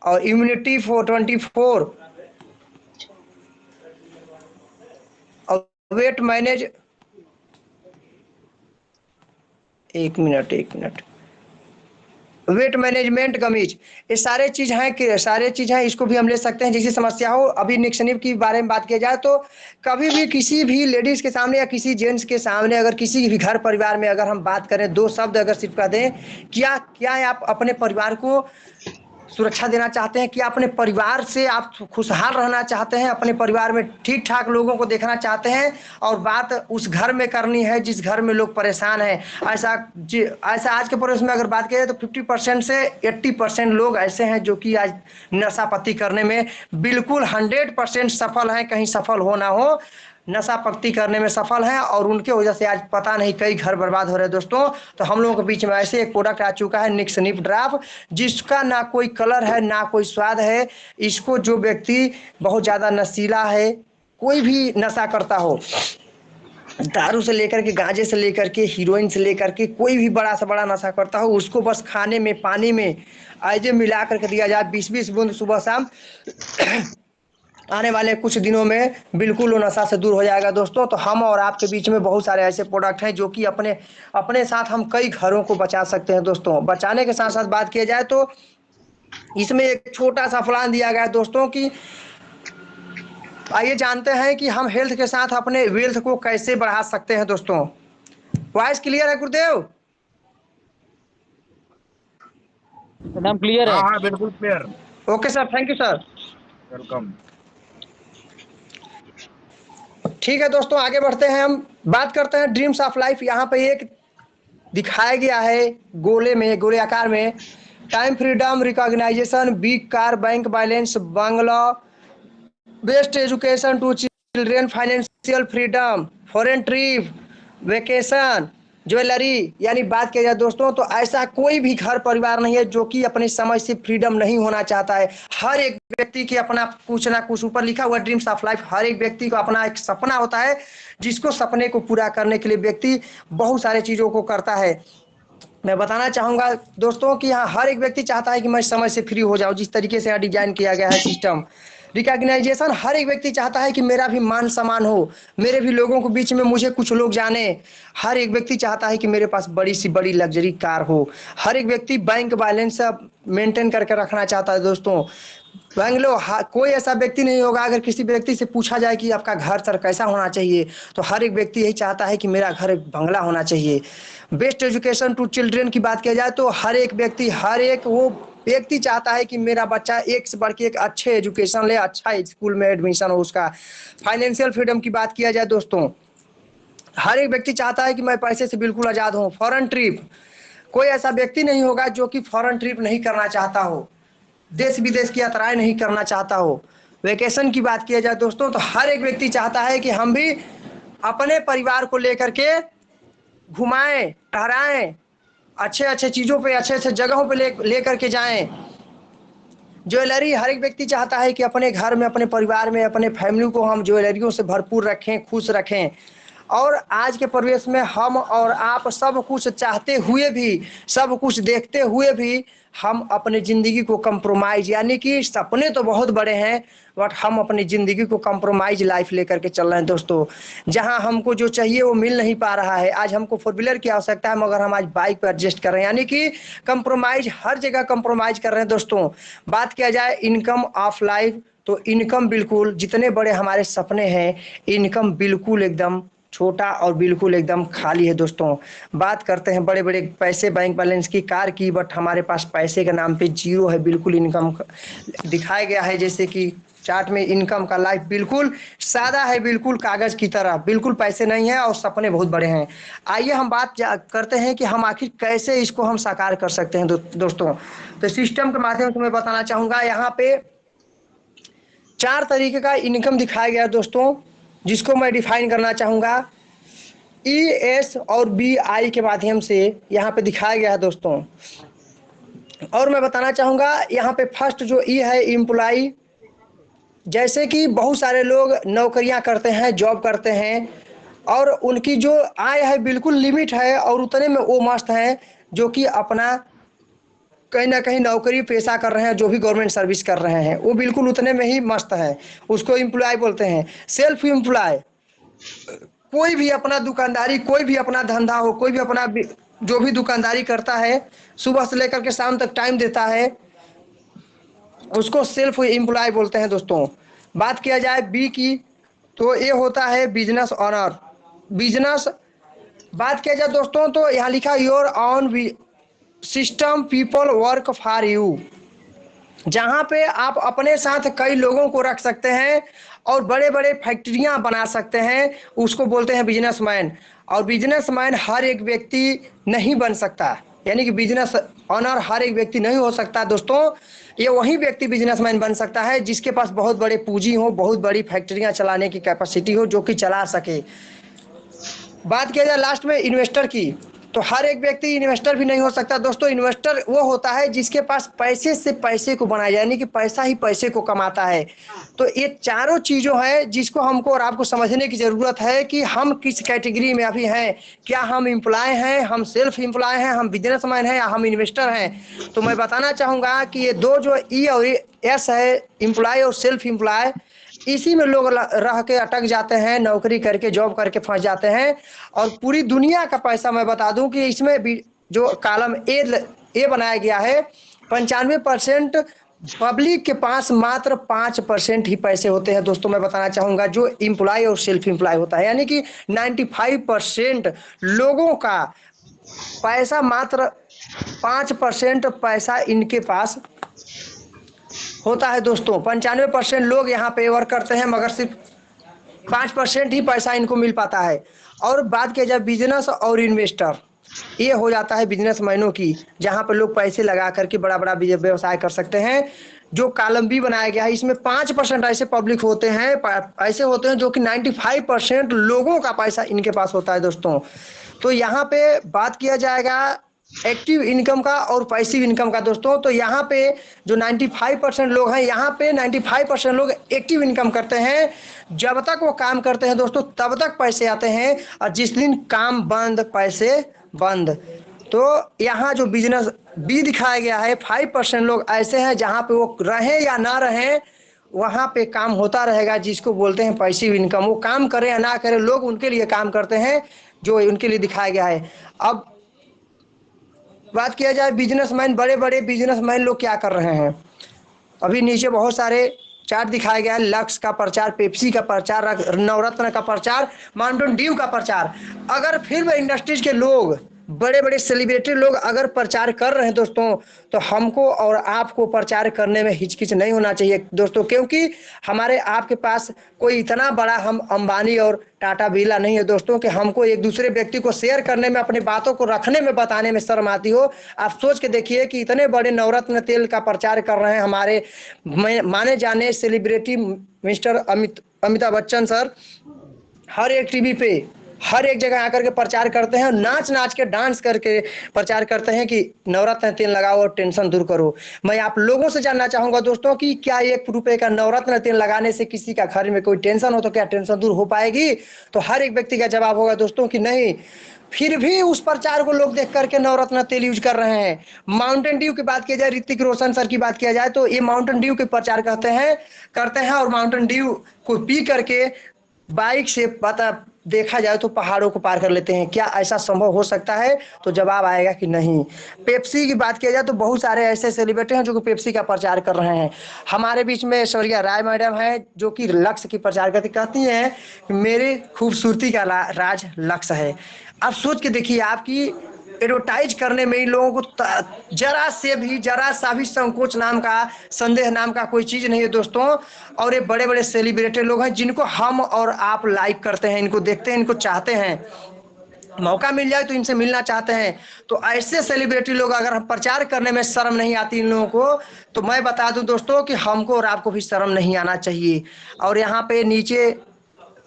और इम्यूनिटी फॉर 24, और वेट मैनेज, एक मिनट, वेट मैनेजमेंट गमीज, ये सारे चीज हैं कि सारे चीज हैं, इसको भी हम ले सकते हैं जैसी समस्या हो। अभी निक्सनिप के बारे में बात किया जाए तो कभी भी किसी भी लेडीज के सामने या किसी जेंट्स के सामने, अगर किसी भी घर परिवार में अगर हम बात करें, दो शब्द अगर सिर्फ कह दें, क्या क्या आप अपने परिवार को सुरक्षा देना चाहते हैं, कि अपने परिवार से आप खुशहाल रहना चाहते हैं, अपने परिवार में ठीक ठाक लोगों को देखना चाहते हैं, और बात उस घर में करनी है जिस घर में लोग परेशान हैं। ऐसा आज के परिवेश में अगर बात करें तो 50% से 80% लोग ऐसे हैं जो कि आज नशापत्ती करने में बिल्कुल 100% सफल हैं, कहीं सफल हो ना हो, नशा पत्ती करने में सफल हैं, और उनके वजह से आज पता नहीं कई घर बर्बाद हो रहे हैं दोस्तों। तो हम लोगों के बीच में ऐसे एक प्रोडक्ट आ चुका है निक्सनिप ड्राफ, जिसका ना कोई कलर है ना कोई स्वाद है। इसको जो व्यक्ति बहुत ज़्यादा नशीला है, कोई भी नशा करता हो, दारू से लेकर के गांजे से लेकर के हीरोइन से लेकर के कोई भी बड़ा से बड़ा नशा करता हो, उसको बस खाने में पानी में ऐसे मिला करके दिया जाए 20-20 बूंद सुबह शाम, आने वाले कुछ दिनों में बिल्कुल वो नशा से दूर हो जाएगा दोस्तों। तो हम और आपके बीच में बहुत सारे ऐसे प्रोडक्ट हैं जो कि अपने अपने साथ हम कई घरों को बचा सकते हैं दोस्तों। बचाने के साथ साथ बात किया जाए तो इसमें एक छोटा सा प्लान दिया गया है दोस्तों कि आइए जानते हैं कि हम हेल्थ के साथ अपने वेल्थ को कैसे बढ़ा सकते हैं दोस्तों। वॉइस क्लियर है गुरुदेव? एकदम क्लियर है। हाँ बिल्कुल clear. Okay sir, thank you sir, welcome. ठीक है दोस्तों, आगे बढ़ते हैं। हम बात करते हैं ड्रीम्स ऑफ लाइफ। यहाँ पे एक दिखाया गया है गोले आकार में, time freedom, recognition, big car, bank balance, bungalow, best education to children, financial freedom, foreign trip, vacation, jewellery. यानी बात किया जाए दोस्तों तो ऐसा कोई भी घर परिवार नहीं है जो कि अपने समय से फ्रीडम नहीं होना चाहता है। हर एक व्यक्ति के अपना कुछ ना कुछ, ऊपर लिखा हुआ ड्रीम्स ऑफ लाइफ, हर एक व्यक्ति को अपना एक सपना होता है, जिसको सपने को पूरा करने के लिए व्यक्ति बहुत सारे चीजों को करता है। मैं बताना चाहूंगा दोस्तों कि यहाँ हर एक व्यक्ति चाहता है कि मैं समय से फ्री हो जाऊं, जिस तरीके से यहाँ डिजाइन किया गया है सिस्टम। रिकॉग्नाइजेशन, हर एक व्यक्ति चाहता है कि मेरा भी मान सम्मान हो, मेरे भी लोगों के बीच में मुझे कुछ लोग जाने। हर एक व्यक्ति चाहता है कि मेरे पास बड़ी सी बड़ी लग्जरी कार हो। हर एक व्यक्ति बैंक बैलेंस मेंटेन करके रखना चाहता है दोस्तों। बैंगलो, कोई ऐसा व्यक्ति नहीं होगा, अगर किसी व्यक्ति से पूछा जाए कि आपका घर सर कैसा होना चाहिए, तो हर एक व्यक्ति यही चाहता है कि मेरा घर एक बंगला होना चाहिए। बेस्ट एजुकेशन टू चिल्ड्रेन की बात किया जाए तो हर एक व्यक्ति, हर एक वो व्यक्ति चाहता है कि मेरा बच्चा एक से बढ़ के एक अच्छे एजुकेशन ले, अच्छा स्कूल में एडमिशन हो उसका। फाइनेंशियल फ्रीडम की बात किया जाए दोस्तों, हर एक व्यक्ति चाहता है कि मैं पैसे से बिल्कुल आज़ाद हूँ। फॉरेन ट्रिप, कोई ऐसा व्यक्ति नहीं होगा जो कि फॉरेन ट्रिप नहीं करना चाहता हो, देश विदेश की यात्राएं नहीं करना चाहता हो। वेकेशन की बात किया जाए दोस्तों तो हर एक व्यक्ति चाहता है कि हम भी अपने परिवार को लेकर के घुमाएं, टहराएं, अच्छे अच्छे चीज़ों पे, अच्छे अच्छे जगहों पे ले करके जाएं। ज्वेलरी, हर एक व्यक्ति चाहता है कि अपने घर में, अपने परिवार में, अपने फैमिली को हम ज्वेलरियों से भरपूर रखें, खुश रखें। और आज के परिवेश में हम और आप सब कुछ चाहते हुए भी, सब कुछ देखते हुए भी, हम अपने ज़िंदगी को कंप्रोमाइज, यानी कि सपने तो बहुत बड़े हैं बट हम अपनी ज़िंदगी को कंप्रोमाइज लाइफ लेकर के चल रहे हैं दोस्तों। जहां हमको जो चाहिए वो मिल नहीं पा रहा है। आज हमको 4 व्हीलर की आवश्यकता है, मगर हम आज बाइक पर एडजस्ट कर रहे हैं, यानी कि कंप्रोमाइज, हर जगह कंप्रोमाइज कर रहे हैं दोस्तों। बात किया जाए इनकम ऑफ लाइफ, तो इनकम बिल्कुल, जितने बड़े हमारे सपने हैं, इनकम बिल्कुल एकदम छोटा और बिल्कुल एकदम खाली है दोस्तों। बात करते हैं बड़े बड़े पैसे बैंक बैलेंस की, कार की, बट हमारे पास पैसे के नाम पे जीरो है, बिल्कुल इनकम दिखाया गया है। जैसे कि चार्ट में इनकम का लाइफ बिल्कुल सादा है, बिल्कुल कागज की तरह, बिल्कुल पैसे नहीं है और सपने बहुत बड़े हैं। आइए हम बात करते हैं कि हम आखिर कैसे इसको हम साकार कर सकते हैं दोस्तों। तो सिस्टम के माध्यम से मैं बताना चाहूंगा, यहाँ पे 4 तरीके का इनकम दिखाया गया दोस्तों, जिसको मैं डिफाइन करना चाहूंगा। ES और BI के माध्यम से यहाँ पे दिखाया गया है दोस्तों। और मैं बताना चाहूंगा यहाँ पे फर्स्ट जो E है, एम्प्लॉय। जैसे कि बहुत सारे लोग नौकरियां करते हैं, जॉब करते हैं, और उनकी जो आय है बिल्कुल लिमिट है और उतने में वो मस्त हैं, जो कि अपना कहीं ना कहीं नौकरी पेशा कर रहे हैं, जो भी गवर्नमेंट सर्विस कर रहे हैं वो बिल्कुल उतने में ही मस्त है। उसको एम्प्लॉय बोलते हैं। सेल्फ एम्प्लॉय, कोई भी अपना दुकानदारी, कोई भी अपना धंधा हो, कोई भी अपना जो भी दुकानदारी करता है, सुबह से लेकर के शाम तक टाइम देता है, उसको सेल्फ एम्प्लॉय बोलते हैं दोस्तों। बात किया जाए बी की, तो ये होता है बिजनेस ऑनर। बिजनेस बात किया जाए दोस्तों, तो यहाँ लिखा your on system people work for you, जहाँ पे आप अपने साथ कई लोगों को रख सकते हैं और बड़े बड़े फैक्ट्रियां बना सकते हैं, उसको बोलते हैं बिजनेसमैन। और बिजनेसमैन हर एक व्यक्ति नहीं बन सकता, यानी कि बिजनेस ऑनर हर एक व्यक्ति नहीं हो सकता दोस्तों। ये वही व्यक्ति बिजनेसमैन बन सकता है जिसके पास बहुत बड़े पूंजी हो, बहुत बड़ी फैक्ट्रियां चलाने की कैपेसिटी हो, जो कि चला सके। बात किया जाए लास्ट में इन्वेस्टर की, तो हर एक व्यक्ति इन्वेस्टर भी नहीं हो सकता दोस्तों। इन्वेस्टर वो होता है जिसके पास पैसे से पैसे को बनाया, यानी कि पैसा ही पैसे को कमाता है। तो ये चारों चीजों हैं जिसको हमको और आपको समझने की जरूरत है कि हम किस कैटेगरी में अभी हैं। क्या हम एम्प्लॉय हैं, हम सेल्फ एम्प्लॉय हैं, हम बिजनेसमैन हैं, या हम इन्वेस्टर हैं। तो मैं बताना चाहूंगा कि ये दो जो E और S है, एम्प्लॉय और सेल्फ एम्प्लॉय, इसी में लोग रह के अटक जाते हैं, नौकरी करके जॉब करके फंस जाते हैं। और पूरी दुनिया का पैसा मैं बता दूं कि इसमें भी जो कॉलम ए बनाया गया है, 95% पब्लिक के पास मात्र 5% ही पैसे होते हैं दोस्तों। मैं बताना चाहूंगा जो एम्प्लॉय और सेल्फ एम्प्लॉय होता है, यानी कि 95% लोगों का पैसा, मात्र 5% पैसा इनके पास होता है दोस्तों। 95% लोग यहाँ पे वर्क करते हैं, मगर सिर्फ 5% ही पैसा इनको मिल पाता है। और बात किया जाए बिजनेस और इन्वेस्टर, ये हो जाता है बिजनेसमैनों की, जहाँ पर लोग पैसे लगा करके बड़ा बड़ा व्यवसाय कर सकते हैं। जो कॉलम बी बनाया गया है, इसमें 5% ऐसे पब्लिक होते हैं, ऐसे होते हैं जो कि 95% लोगों का पैसा इनके पास होता है दोस्तों। तो यहाँ पे बात किया जाएगा एक्टिव इनकम का और पैसिव इनकम का दोस्तों। तो यहाँ पे जो 95% लोग हैं, यहाँ पे 95% लोग एक्टिव इनकम करते हैं। जब तक वो काम करते हैं दोस्तों, तब तक पैसे आते हैं, और जिस दिन काम बंद, पैसे बंद। तो यहाँ जो बिजनेस बी दिखाया गया है, 5% लोग ऐसे हैं जहाँ पे वो रहें या ना रहें, वहाँ पे काम होता रहेगा, जिसको बोलते हैं पैसिव इनकम। वो काम करें या ना करें, लोग उनके लिए काम करते हैं, जो उनके लिए दिखाया गया है। अब बात किया जाए बिजनेसमैन, बड़े बड़े बिजनेसमैन लोग क्या कर रहे हैं। अभी नीचे बहुत सारे चार्ट दिखाया गया है। लक्स का प्रचार, पेप्सी का प्रचार, नवरत्न का प्रचार, माउंटेन ड्यू का प्रचार। अगर फिल्म इंडस्ट्रीज के लोग, बड़े बड़े सेलिब्रिटी लोग अगर प्रचार कर रहे हैं दोस्तों, तो हमको और आपको प्रचार करने में हिचकिच नहीं होना चाहिए दोस्तों, क्योंकि हमारे आपके पास कोई इतना बड़ा हम अंबानी और टाटा बिरला नहीं है दोस्तों कि हमको एक दूसरे व्यक्ति को शेयर करने में, अपनी बातों को रखने में, बताने में शर्म आती हो। आप सोच के देखिए कि इतने बड़े नवरत्न तेल का प्रचार कर रहे हैं हमारे माने जाने celebrity mister Amitabh Bachchan sir, हर एक टीवी पे, हर एक जगह आकर के प्रचार करते हैं, नाच नाच के डांस करके प्रचार करते हैं कि नवरत्न तेल लगाओ और टेंशन दूर करो। मैं आप लोगों से जानना चाहूंगा दोस्तों कि क्या 1 रुपए का नवरत्न तेल लगाने से किसी का घर में कोई टेंशन हो तो क्या टेंशन दूर हो पाएगी? तो हर एक व्यक्ति का जवाब होगा दोस्तों कि नहीं। फिर भी उस प्रचार को लोग देख करके नवरत्न तेल यूज कर रहे हैं। माउंटेन ड्यू की बात की जाए, ऋतिक रोशन सर की बात किया जाए, तो ये माउंटेन ड्यू के प्रचार करते हैं और माउंटेन ड्यू को पी करके बाइक से देखा जाए तो पहाड़ों को पार कर लेते हैं। क्या ऐसा संभव हो सकता है? तो जवाब आएगा कि नहीं। पेप्सी की बात किया जाए तो बहुत सारे ऐसे सेलिब्रिटी हैं जो कि पेप्सी का प्रचार कर रहे हैं। हमारे बीच में ऐश्वर्या राय मैडम है जो कि लक्ष्य की प्रचार करती कहती हैं कि मेरी खूबसूरती का राज लक्ष्य है। आप सोच के देखिए, आपकी एडवर्टाइज करने में इन लोगों को जरा सा भी संकोच नाम का, संदेह नाम का कोई चीज नहीं है दोस्तों। और ये बड़े बड़े सेलिब्रिटी लोग हैं जिनको हम और आप लाइक करते हैं, इनको देखते हैं, इनको चाहते हैं, मौका मिल जाए तो इनसे मिलना चाहते हैं। तो ऐसे सेलिब्रिटी लोग अगर हम प्रचार करने में शर्म नहीं आती इन लोगों को, तो मैं बता दूं दोस्तों कि हमको और आपको भी शर्म नहीं आना चाहिए। और यहाँ पे नीचे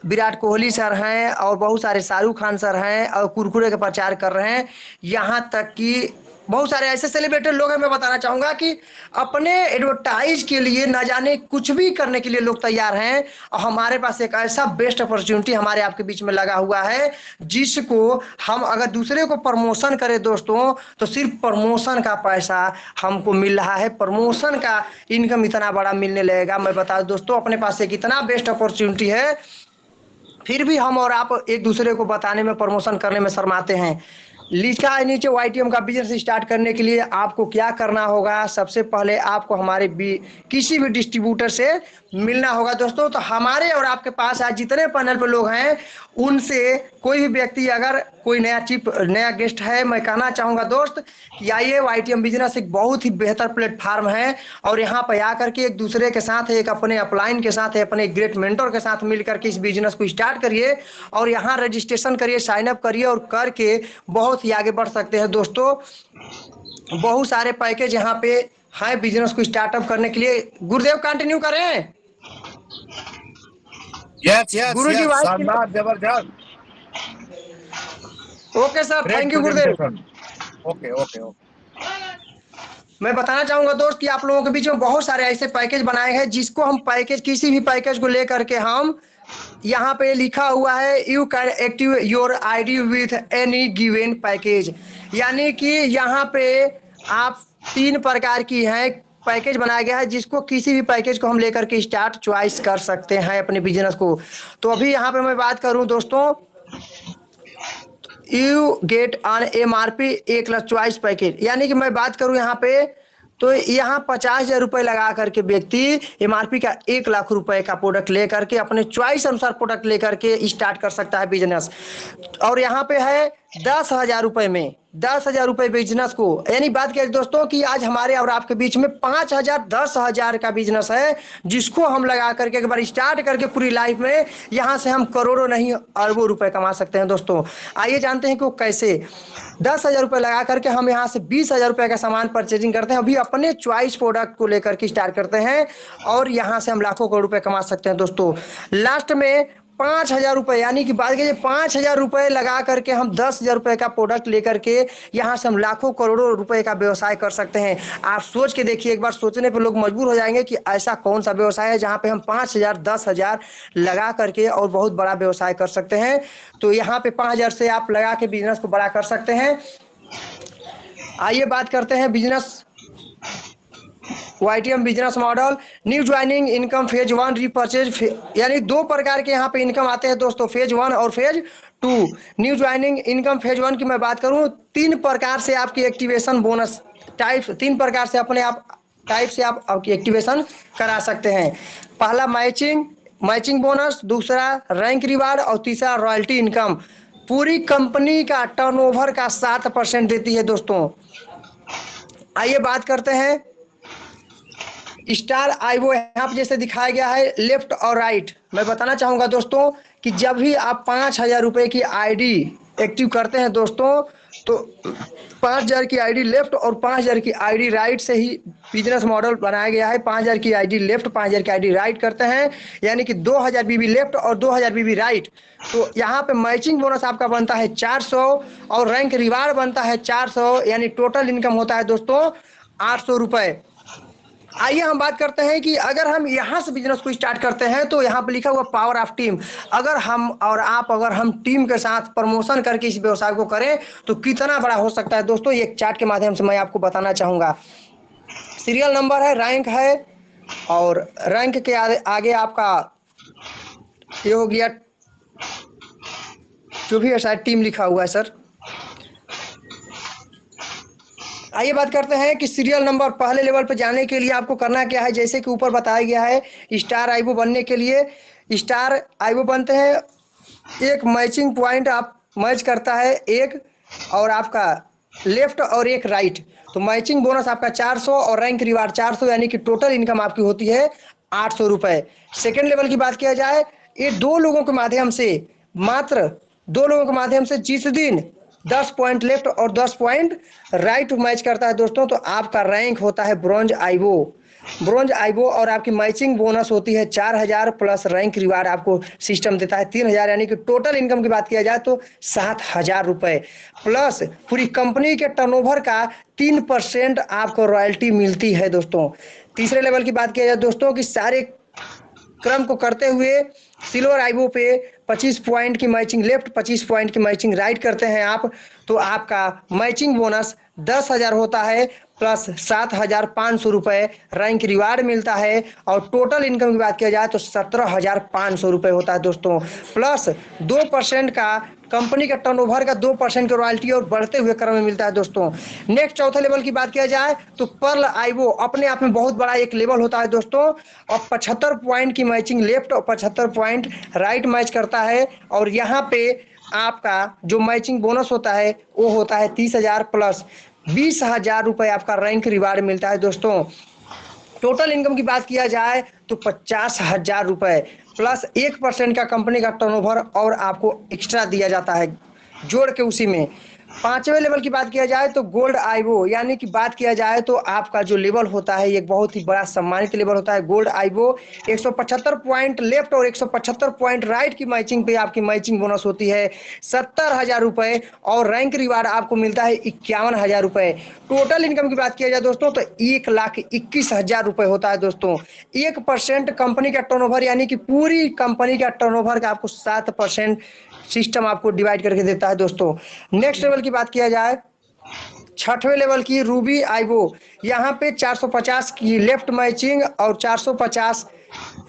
विराट कोहली सर हैं और बहुत सारे शाहरुख खान सर हैं और कुरकुरे का प्रचार कर रहे हैं। यहाँ तक कि बहुत सारे ऐसे सेलिब्रिटी लोग हैं, मैं बताना चाहूंगा कि अपने एडवर्टाइज के लिए न जाने कुछ भी करने के लिए लोग तैयार हैं। और हमारे पास एक ऐसा बेस्ट अपॉर्चुनिटी हमारे आपके बीच में लगा हुआ है, जिसको हम अगर दूसरे को प्रमोशन करें दोस्तों, तो सिर्फ प्रमोशन का पैसा हमको मिल रहा है, प्रमोशन का इनकम इतना बड़ा मिलने लगेगा। मैं बता दूं दोस्तों, अपने पास एक इतना बेस्ट अपॉर्चुनिटी है, फिर भी हम और आप एक दूसरे को बताने में, प्रमोशन करने में शर्माते हैं। लिखा है नीचे, वाईटीएम का बिजनेस स्टार्ट करने के लिए आपको क्या करना होगा। सबसे पहले आपको हमारे किसी भी डिस्ट्रीब्यूटर से मिलना होगा दोस्तों। तो हमारे और आपके पास आज जितने पैनल पे लोग हैं, उनसे कोई भी व्यक्ति अगर कोई नया गेस्ट है, मैं कहना चाहूंगा दोस्त कि आइए, वाईटीएम बिजनेस एक बहुत ही बेहतर प्लेटफार्म है। और यहाँ पे आकर के एक दूसरे के साथ, एक अपने अपलाइन के साथ, अपने ग्रेट मेंटर के साथ मिलकर के इस बिजनेस को स्टार्ट करिए और यहाँ रजिस्ट्रेशन करिए, साइन अप करिए और करके बहुत ही आगे बढ़ सकते हैं दोस्तों। बहुत सारे पैकेज यहाँ पे हैं बिजनेस को स्टार्टअप करने के लिए। गुरुदेव कंटिन्यू करें। यस यस गुरुजी यस, वाइस। शानदार, जबरदस्त, okay sir, great thank you Gurudev. Presentation. Okay okay okay. मैं बताना चाहूंगा दोस्त कि आप लोगों के बीच में बहुत सारे ऐसे पैकेज बनाए हैं, जिसको हम पैकेज, किसी भी पैकेज को लेकर के हम यहाँ पे लिखा हुआ है, you can active your ID with any given package. यानी कि यहाँ पे आप 3 प्रकार की हैं पैकेज बनाया गया है, जिसको किसी भी पैकेज को हम लेकर के स्टार्ट चॉइस कर सकते हैं अपने बिजनेस को। तो अभी यहाँ पे मैं बात करूं दोस्तों, you get on MRP 1 lakh choice package. यानी कि मैं बात करूं यहाँ पे, तो यहाँ 50,000 रुपए लगा करके व्यक्ति MRP का 1 लाख रुपए का प्रोडक्ट लेकर के अपने चॉइस अनुसार प्रोडक्ट लेकर के स्टार्ट कर सकता है बिजनेस। और यहाँ पे है 10,000 रुपए में, 10,000 रुपए बिजनेस को। यानी बात करें दोस्तों कि आज हमारे और आपके बीच में 5,000, 10,000 का बिजनेस है, जिसको हम लगा करके एक बार स्टार्ट करके पूरी लाइफ में यहाँ से हम करोड़ों नहीं अरबों रुपए कमा सकते हैं दोस्तों। आइए जानते हैं कि वो कैसे। 10,000 रुपए लगा करके हम यहाँ से 20,000 रुपए का सामान परचेजिंग करते हैं, अभी अपने चॉइस प्रोडक्ट को लेकर के स्टार्ट करते हैं और यहाँ से हम लाखों करोड़ रुपए कमा सकते हैं दोस्तों। लास्ट में 5,000 रुपए, यानी कि बात कीजिए 5,000 रुपए लगा करके हम 10,000 रुपए का प्रोडक्ट लेकर के यहाँ से हम लाखों करोड़ों रुपए का व्यवसाय कर सकते हैं। आप सोच के देखिए, एक बार सोचने पर लोग मजबूर हो जाएंगे कि ऐसा कौन सा व्यवसाय है जहाँ पे हम 5,000, 10,000 लगा करके और बहुत बड़ा व्यवसाय कर सकते हैं। तो यहाँ पे 5,000 से आप लगा के बिजनेस को बड़ा कर सकते हैं। आइए बात करते हैं business, YTM business model. New joining income phase 1 repurchase, यानी 2 प्रकार के यहाँ पे इनकम आते हैं दोस्तों, फेज 1 और phase 2। New joining income phase 1 की मैं बात करूँ, 3 प्रकार से आपकी एक्टिवेशन बोनस टाइप, 3 प्रकार से अपने आप टाइप से आप आपकी एक्टिवेशन करा सकते हैं। पहला मैचिंग बोनस, दूसरा रैंक रिवार्ड और तीसरा रॉयल्टी इनकम। पूरी कंपनी का टर्नओवर का 7% देती है दोस्तों। आइए बात करते हैं स्टार आईवो, यहाँ पे जैसे दिखाया गया है लेफ्ट और राइट। मैं बताना चाहूंगा दोस्तों कि जब भी आप 5,000 रुपए की आईडी एक्टिव करते हैं दोस्तों, तो 5,000 की आईडी लेफ्ट और 5,000 की आईडी राइट से ही बिजनेस मॉडल बनाया गया है। 5,000 की आईडी लेफ्ट, 5,000 की आईडी राइट करते हैं, यानी कि 2,000 बीबी लेफ्ट और 2,000 बीबी राइट। तो यहाँ पे मैचिंग बोनस आपका बनता है 400 और रैंक रिवार्ड बनता है 400, यानी टोटल इनकम होता है दोस्तों 800 रुपए। आइए हम बात करते हैं कि अगर हम यहाँ से बिजनेस को स्टार्ट करते हैं, तो यहाँ पे लिखा हुआ पावर ऑफ टीम। अगर हम और आप, अगर हम टीम के साथ प्रमोशन करके इस व्यवसाय को करें तो कितना बड़ा हो सकता है दोस्तों, ये एक चार्ट के माध्यम से मैं आपको बताना चाहूंगा। सीरियल नंबर है, रैंक है, और रैंक के आगे आपका ये हो गया जो भी शायद टीम लिखा हुआ है सर। आइए बात करते हैं कि सीरियल नंबर पहले लेवल पर जाने के लिए आपको करना क्या है। जैसे कि ऊपर बताया गया है, स्टार आईबो बनने के लिए स्टार आईबो बनते हैं, एक मैचिंग पॉइंट आप मैच करता है एक, और आपका लेफ्ट और एक राइट, तो मैचिंग बोनस आपका 400 और रैंक रिवार्ड 400, यानी कि टोटल इनकम आपकी होती है 800 रुपए। सेकेंड लेवल की बात किया जाए, ये दो लोगों के माध्यम से, मात्र दो लोगों के माध्यम से जिस दिन 10 पॉइंट लेफ्ट और 10 पॉइंट राइट मैच करता है दोस्तों, तो आपका रैंक होता है ब्रॉन्ज आईबो। ब्रॉन्ज आईबो और आपकी मैचिंग बोनस होती है 4000 प्लस रैंक रिवार्ड आपको सिस्टम देता है 3000, यानी कि टोटल इनकम की बात किया जाए तो 7000 रुपए, प्लस पूरी कंपनी के टर्नओवर का 3% आपको रॉयल्टी मिलती है दोस्तों। तीसरे लेवल की बात किया जाए दोस्तों कि सारे क्रम को करते हुए सिल्वर आईबो पे 25 पॉइंट की मैचिंग लेफ्ट, 25 पॉइंट की मैचिंग राइट करते हैं आप, तो आपका मैचिंग बोनस 10,000 होता है प्लस 7,500 रुपए रैंक रिवार्ड मिलता है, और टोटल इनकम की बात किया जाए तो 17,500 रुपए होता है दोस्तों, प्लस 2% का कंपनी का टर्नओवर का 2% की रॉयल्टी और बढ़ते हुए क्रम में मिलता है दोस्तों। नेक्स्ट चौथे लेवल की बात किया जाए तो पर्ल आईबो अपने आप में बहुत बड़ा एक लेवल होता है दोस्तों, और 75 पॉइंट की मैचिंग लेफ्ट और 75 पॉइंट राइट मैच करता है, और यहाँ पे आपका जो मैचिंग बोनस होता है वो होता है 30,000 प्लस 20,000 रुपए आपका रैंक रिवार्ड मिलता है दोस्तों। टोटल इनकम की बात किया जाए तो 50,000 रुपए प्लस 1% का कंपनी का टर्नओवर और आपको एक्स्ट्रा दिया जाता है जोड़ के उसी में। पांचवें लेवल की बात किया जाए तो गोल्ड आईबो, यानी कि बात किया जाए तो आपका जो लेवल होता है एक बहुत ही बड़ा सम्मानित लेवल होता है गोल्ड आईबो। 175 पॉइंट लेफ्ट और 175 पॉइंट राइट की मैचिंग पे आपकी मैचिंग बोनस होती है 70,000 रुपए, और रैंक रिवार्ड आपको मिलता है 51,000 रुपए। टोटल इनकम की बात किया जाए दोस्तों तो 1,21,000 रुपए होता है दोस्तों। 1% कंपनी का टर्नओवर, यानी कि पूरी कंपनी का टर्नओवर का आपको 7% सिस्टम आपको डिवाइड करके देता है दोस्तों। नेक्स्ट लेवल की बात किया जाए, छठवें लेवल की रूबी आईबो, यहाँ पे 450 की लेफ्ट मैचिंग और 450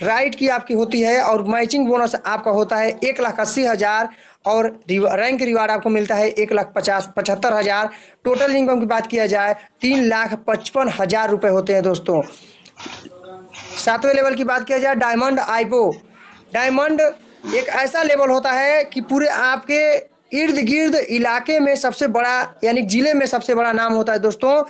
राइट की आपकी होती है, और मैचिंग बोनस आपका होता है 1,80,000, और रैंक रिवार्ड आपको मिलता है 1,75,000। टोटल इनकम की बात किया जाए 3,55,000 रुपए होते हैं दोस्तों। सातवें लेवल की बात किया जाए डायमंड आईबो, डायमंड एक ऐसा लेवल होता है कि पूरे आपके इर्द गिर्द इलाके में सबसे बड़ा, यानी जिले में सबसे बड़ा नाम होता है दोस्तों।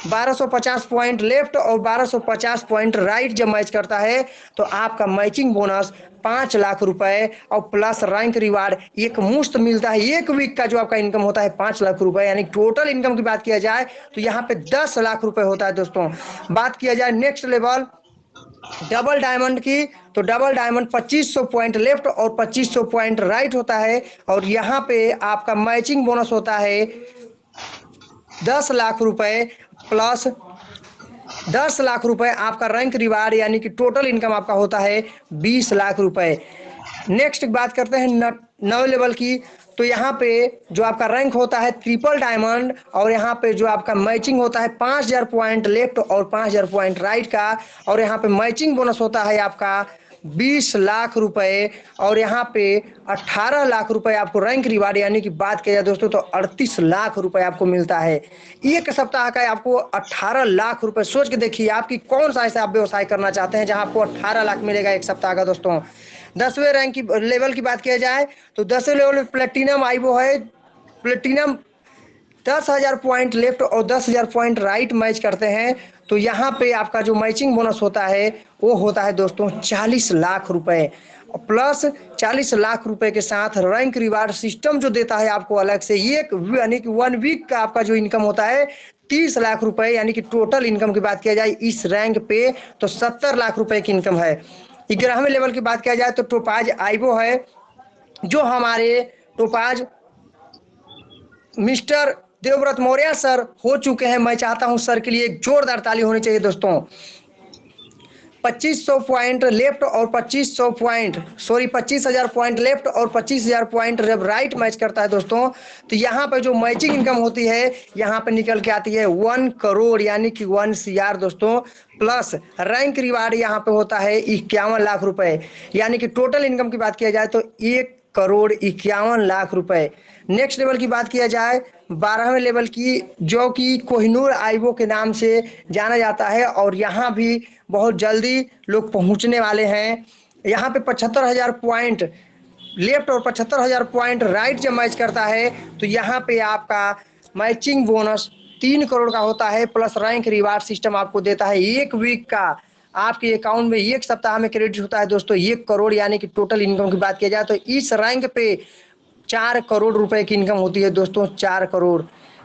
1250 पॉइंट लेफ्ट और 1250 पॉइंट राइट जब मैच करता है तो आपका मैचिंग बोनस 5 लाख रुपए और प्लस रैंक रिवार्ड एक मुश्त मिलता है। एक वीक का जो आपका इनकम होता है 5 लाख रुपए, यानी टोटल इनकम की बात किया जाए तो यहाँ पे 10 लाख रुपए होता है दोस्तों। बात किया जाए नेक्स्ट लेवल डबल डायमंड की, तो डबल डायमंड 2500 पॉइंट लेफ्ट और 2500 पॉइंट राइट होता है, और यहाँ पे आपका मैचिंग बोनस होता है 10 लाख रुपए प्लस 10 लाख रुपए आपका रैंक रिवार्ड, यानी कि टोटल इनकम आपका होता है 20 लाख रुपए। नेक्स्ट बात करते हैं नौ लेवल की, तो यहाँ पे जो आपका रैंक होता है ट्रिपल डायमंड, और यहाँ पे जो आपका मैचिंग होता है 5,000 पॉइंट लेफ्ट और 5,000 पॉइंट राइट का, और यहाँ पे मैचिंग बोनस होता है आपका 20 लाख रुपए, और यहाँ पे 18 लाख रुपए आपको रैंक रिवार्ड, यानी कि बात किया जाए दोस्तों तो 38 लाख रुपए आपको मिलता है। एक सप्ताह का आपको 18 लाख रुपए, सोच के देखिए आपकी कौन सा ऐसा आप व्यवसाय करना चाहते हैं जहां आपको 18 लाख मिलेगा एक सप्ताह का दोस्तों। 10वें रैंक की लेवल की बात किया जाए तो 10वें लेवल में प्लेटिनम आईबो है। प्लेटिनम 10,000 पॉइंट लेफ्ट और 10,000 पॉइंट राइट मैच करते हैं, तो यहाँ पे आपका जो मैचिंग बोनस होता है वो होता है दोस्तों 40 लाख रुपए, प्लस 40 लाख रुपए के साथ रैंक रिवार्ड सिस्टम जो देता है आपको अलग से, एक यानी कि 1 वीक का आपका जो इनकम होता है 30 लाख रुपए, यानी कि टोटल इनकम की बात किया जाए इस रैंक पे तो 70 लाख रुपए की इनकम है। 11वें लेवल की बात किया जाए तो टोपाज आईबो है, जो हमारे topaz mister Devvrat Maurya sir हो चुके हैं। मैं चाहता हूं सर के लिए एक जोरदार ताली होनी चाहिए दोस्तों। 2500 पॉइंट लेफ्ट और 2500 पॉइंट 25,000 पॉइंट लेफ्ट और 25,000 पॉइंट जब राइट मैच करता है दोस्तों, तो यहाँ पे जो मैचिंग इनकम होती है यहाँ पे निकल के आती है 1 करोड़, यानी कि 1 CR दोस्तों, प्लस रैंक रिवार्ड यहाँ पे होता है 51 लाख रुपए, यानी कि टोटल इनकम की बात किया जाए तो 1 1,51,00,000 रुपए। नेक्स्ट लेवल की बात किया जाए 12वें लेवल की, जो कि कोहिनूर आईओ के नाम से जाना जाता है, और यहाँ भी बहुत जल्दी लोग पहुँचने वाले हैं। यहाँ पे 75,000 पॉइंट लेफ्ट और 75,000 पॉइंट राइट जब मैच करता है तो यहाँ पे आपका मैचिंग बोनस 3 करोड़ का होता है, प्लस रैंक रिवार्ड सिस्टम आपको देता है 1 वीक का आपके अकाउंट में 1 सप्ताह में क्रेडिट होता है दोस्तों 1 करोड़, यानी कि टोटल इनकम की बात किया जाए तो इस रैंक पे 4 करोड़ रुपए की इनकम होती है दोस्तों, 4 करोड़।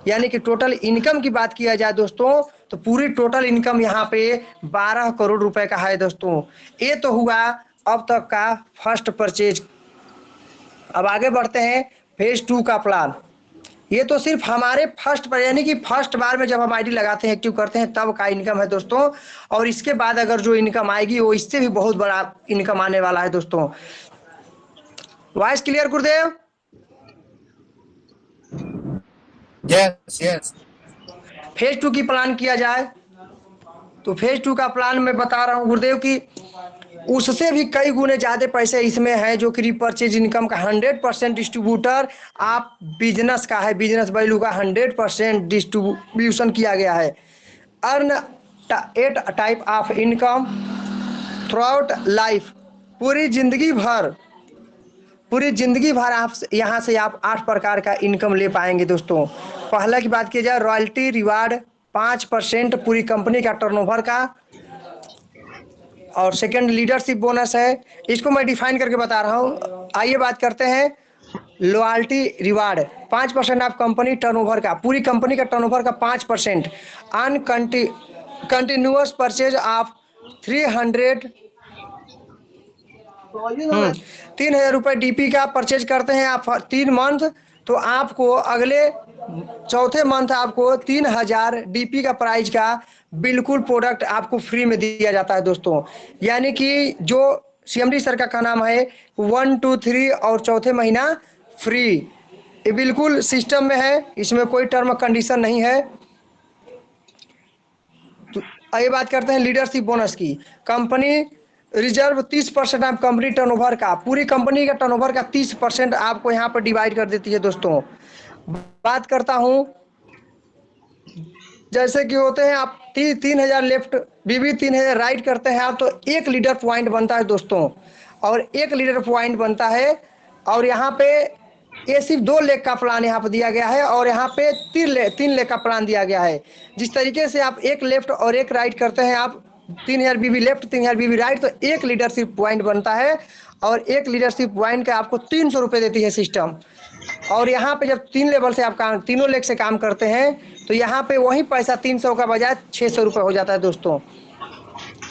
यानी कि टोटल इनकम की बात किया जाए दोस्तों तो पूरी टोटल इनकम यहाँ पे 12 करोड़ रुपए का है दोस्तों। ये तो हुआ अब तक का फर्स्ट परचेज। अब आगे बढ़ते हैं फेज 2 का प्लान। ये तो सिर्फ हमारे फर्स्ट पर, यानी कि फर्स्ट बार में जब हम आईडी लगाते हैं, एक्टिव करते हैं, तब का इनकम है दोस्तों। और इसके बाद अगर जो इनकम आएगी वो इससे भी बहुत बड़ा इनकम आने वाला है दोस्तों। वॉइस क्लियर गुरुदेव? Yes. फेज 2 की प्लान किया जाए तो फेज 2 का प्लान मैं बता रहा हूँ गुरुदेव की उससे भी कई गुने ज्यादा पैसे इसमें है, जो कि रिपर्चेज इनकम का 100% डिस्ट्रीब्यूटर आप बिजनेस का है, बिजनेस वैल्यू का 100% डिस्ट्रीब्यूशन किया गया है। Earn 8 type of income through out life, पूरी जिंदगी भर आप यहाँ से आप 8 प्रकार का इनकम ले पाएंगे दोस्तों। पहला की बात की जाए रॉयल्टी रिवार्ड 5% पूरी कंपनी का टर्नओवर का, और सेकंड लीडरशिप बोनस है, इसको मैं डिफाइन करके बता रहा हूँ। आइए बात करते हैं लॉयल्टी रिवार्ड 5% आप कंपनी टर्नओवर का, पूरी कंपनी का टर्नओवर का 5%, कंटिन्यूअस परचेज आप 3,000 रुपए डीपी का परचेज करते हैं आप 3 मंथ, तो आपको अगले चौथे मंथ आपको 3,000 डीपी का प्राइस का बिल्कुल प्रोडक्ट आपको फ्री में दिया जाता है दोस्तों। यानी कि जो सीएमडी सर का नाम है 1, 2, 3 और चौथे महीना फ्री, ये बिल्कुल सिस्टम में है, इसमें कोई टर्म कंडीशन नहीं है। तो आइए बात करते हैं लीडरशिप बोनस की। कंपनी रिजर्व 30% आप कंपनी टर्नओवर का, पूरी कंपनी का टर्नओवर का 30% आपको यहाँ पर डिवाइड कर देती है दोस्तों। बात करता हूँ जैसे कि होते हैं आप 3,000 लेफ्ट बीबी 3,000 राइट करते हैं आप, तो 1 लीडर पॉइंट बनता है दोस्तों, और 1 लीडर पॉइंट बनता है। और यहाँ पे ये सिर्फ 2 लेग का प्लान यहाँ पर दिया गया है, और यहाँ पे 3 लेग का प्लान दिया गया है। जिस तरीके से आप 1 लेफ्ट और 1 राइट करते हैं आप 3,000 बीबी लेफ्ट 3,000 बीबी राइट, तो 1 लीडरशिप पॉइंट बनता है, और 1 लीडरशिप पॉइंट का आपको 300 रुपये देती है सिस्टम। और यहाँ पे जब 3 लेवल से आप काम, तीनों लेग से काम करते हैं, तो यहाँ पे वही पैसा 300 का बजाय 600 रुपये हो जाता है दोस्तों।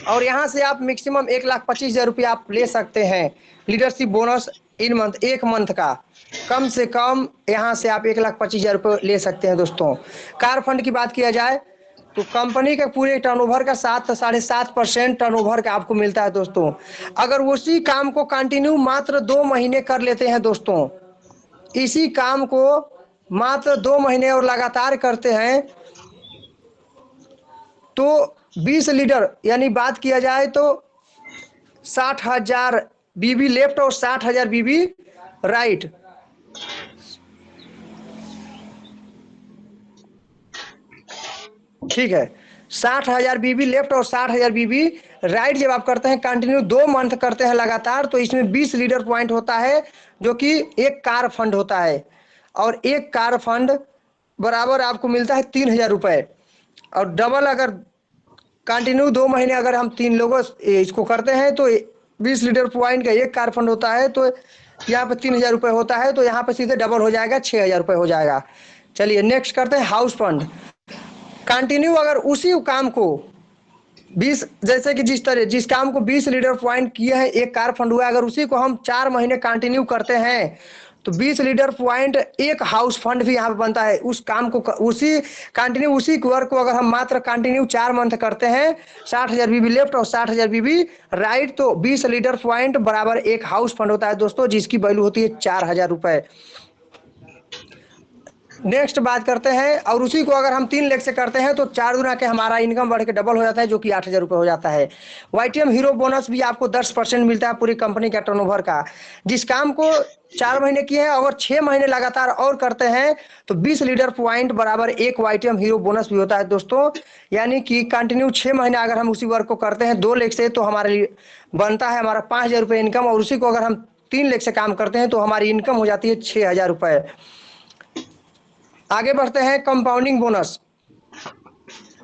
और यहाँ से आप मैक्सिमम 1,25,000 रुपये आप ले सकते हैं लीडरशिप बोनस इन मंथ, 1 मंथ का कम से कम यहाँ से आप 1,25,000 रुपये ले सकते हैं दोस्तों। कार फंड की बात किया जाए तो कंपनी के पूरे टर्नओवर का 7.5% टर्नओवर का आपको मिलता है दोस्तों। अगर उसी काम को कंटिन्यू मात्र 2 महीने कर लेते हैं दोस्तों, इसी काम को मात्र 2 महीने और लगातार करते हैं, तो 20 लीटर, यानी बात किया जाए तो 60,000 बीबी लेफ्ट और 60,000 बीबी राइट, ठीक है, 60,000 बीबी लेफ्ट और 60,000 बीबी राइट जब आप करते हैं कंटिन्यू 2 मंथ करते हैं लगातार, तो इसमें 20 लीडर पॉइंट होता है, जो कि 1 कार फंड होता है, और 1 कार फंड बराबर आपको मिलता है 3,000 रुपये। और डबल अगर कंटिन्यू 2 महीने अगर हम 3 लोगों इसको करते हैं तो 20 लीडर पॉइंट का 1 कार फंड होता है, तो यहाँ पे 3,000 रुपये होता है, तो यहाँ पे सीधे डबल हो जाएगा, 6,000 रुपये हो जाएगा। चलिए नेक्स्ट करते हैं हाउस फंड। कंटिन्यू अगर उसी काम को 20, जैसे कि जिस काम को 20 लीडर पॉइंट किए हैं, 1 कार फंड हुआ, अगर उसी को हम 4 महीने कंटिन्यू करते हैं, तो 20 लीडर पॉइंट 1 हाउस फंड भी यहाँ पे बनता है। उस काम को उसी कंटिन्यू उसी वर्क को अगर हम मात्र कंटिन्यू 4 मंथ करते हैं, 60,000 बीबी लेफ्ट और 60,000 बीबी राइट, तो 20 लीडर पॉइंट बराबर 1 हाउस फंड होता है दोस्तों, जिसकी वैल्यू होती है 4,000 रुपये। नेक्स्ट बात करते हैं, और उसी को अगर हम 3 लाख से करते हैं तो 4 गुना के हमारा इनकम बढ़ के डबल हो जाता है, जो कि 8,000 रुपये हो जाता है। वाईटीएम हीरो बोनस भी आपको 10% मिलता है पूरी कंपनी का टर्नओवर का। जिस काम को 4 महीने किए हैं, अगर 6 महीने लगातार और करते हैं तो 20 लीडर पॉइंट बराबर एक वाईटीएम हीरो बोनस भी होता है दोस्तों। यानी कि कंटिन्यू 6 महीने अगर हम उसी वर्क को करते हैं 2 लाख से, तो हमारे लिए बनता है हमारा 5,000 रुपये इनकम, और उसी को अगर हम 3 लाख से काम करते हैं तो हमारी इनकम हो जाती है 6,000 रुपये। आगे बढ़ते हैं, कंपाउंडिंग बोनस।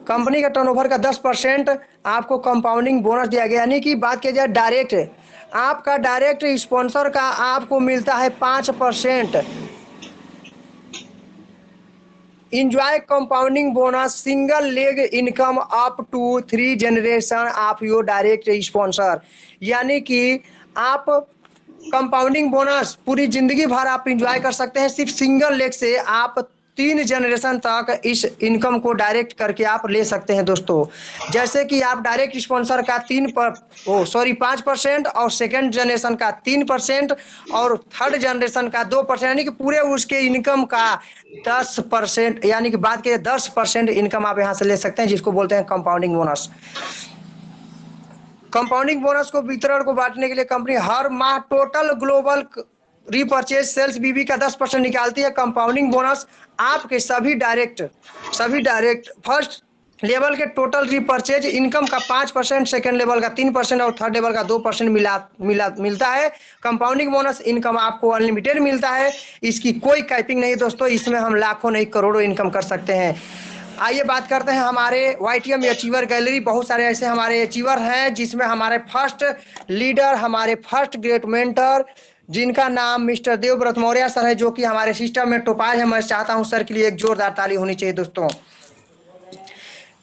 कंपनी का टर्नओवर का 10% आपको कंपाउंडिंग बोनस दिया गया। यानी कि बात किया जाए डायरेक्ट, आपका डायरेक्ट स्पॉन्सर का आपको मिलता है 5%। Enjoy compounding bonus single leg income up to 3 generation of your direct sponsor. यानी कि आप कंपाउंडिंग बोनस पूरी जिंदगी भर आप इंजॉय कर सकते हैं। सिर्फ सिंगल लेग से आप 3 जनरेशन तक इस इनकम को डायरेक्ट करके आप ले सकते हैं दोस्तों। जैसे कि आप डायरेक्ट स्पॉन्सर का 5% और सेकेंड जनरेशन का 3% और थर्ड जनरेशन का 2%, यानी कि पूरे उसके इनकम का 10%, यानी कि बात करें 10% इनकम आप यहाँ से ले सकते हैं, जिसको बोलते हैं कंपाउंडिंग बोनस। कंपाउंडिंग बोनस को वितरण को बांटने के लिए कंपनी हर माह टोटल ग्लोबल रीपरचेज सेल्स बीबी का 10% निकालती है। कंपाउंडिंग बोनस आपके सभी डायरेक्ट फर्स्ट लेवल के टोटल रीपरचेज इनकम का 5%, सेकेंड लेवल का 3% और थर्ड लेवल का 2% मिलता है। कंपाउंडिंग बोनस इनकम आपको अनलिमिटेड मिलता है, इसकी कोई कैपिंग नहीं दोस्तों। इसमें हम लाखों नहीं करोड़ों इनकम कर सकते हैं। आइए बात करते हैं हमारे वाईटीएम अचीवर गैलरी। बहुत सारे ऐसे हमारे अचीवर हैं, जिसमें हमारे फर्स्ट लीडर, हमारे फर्स्ट ग्रेट मेंटर, जिनका नाम मिस्टर देवव्रत मौर्य सर है, जो कि हमारे सिस्टम में टोपाज है। मैं चाहता हूं सर के लिए एक जोरदार ताली होनी चाहिए दोस्तों।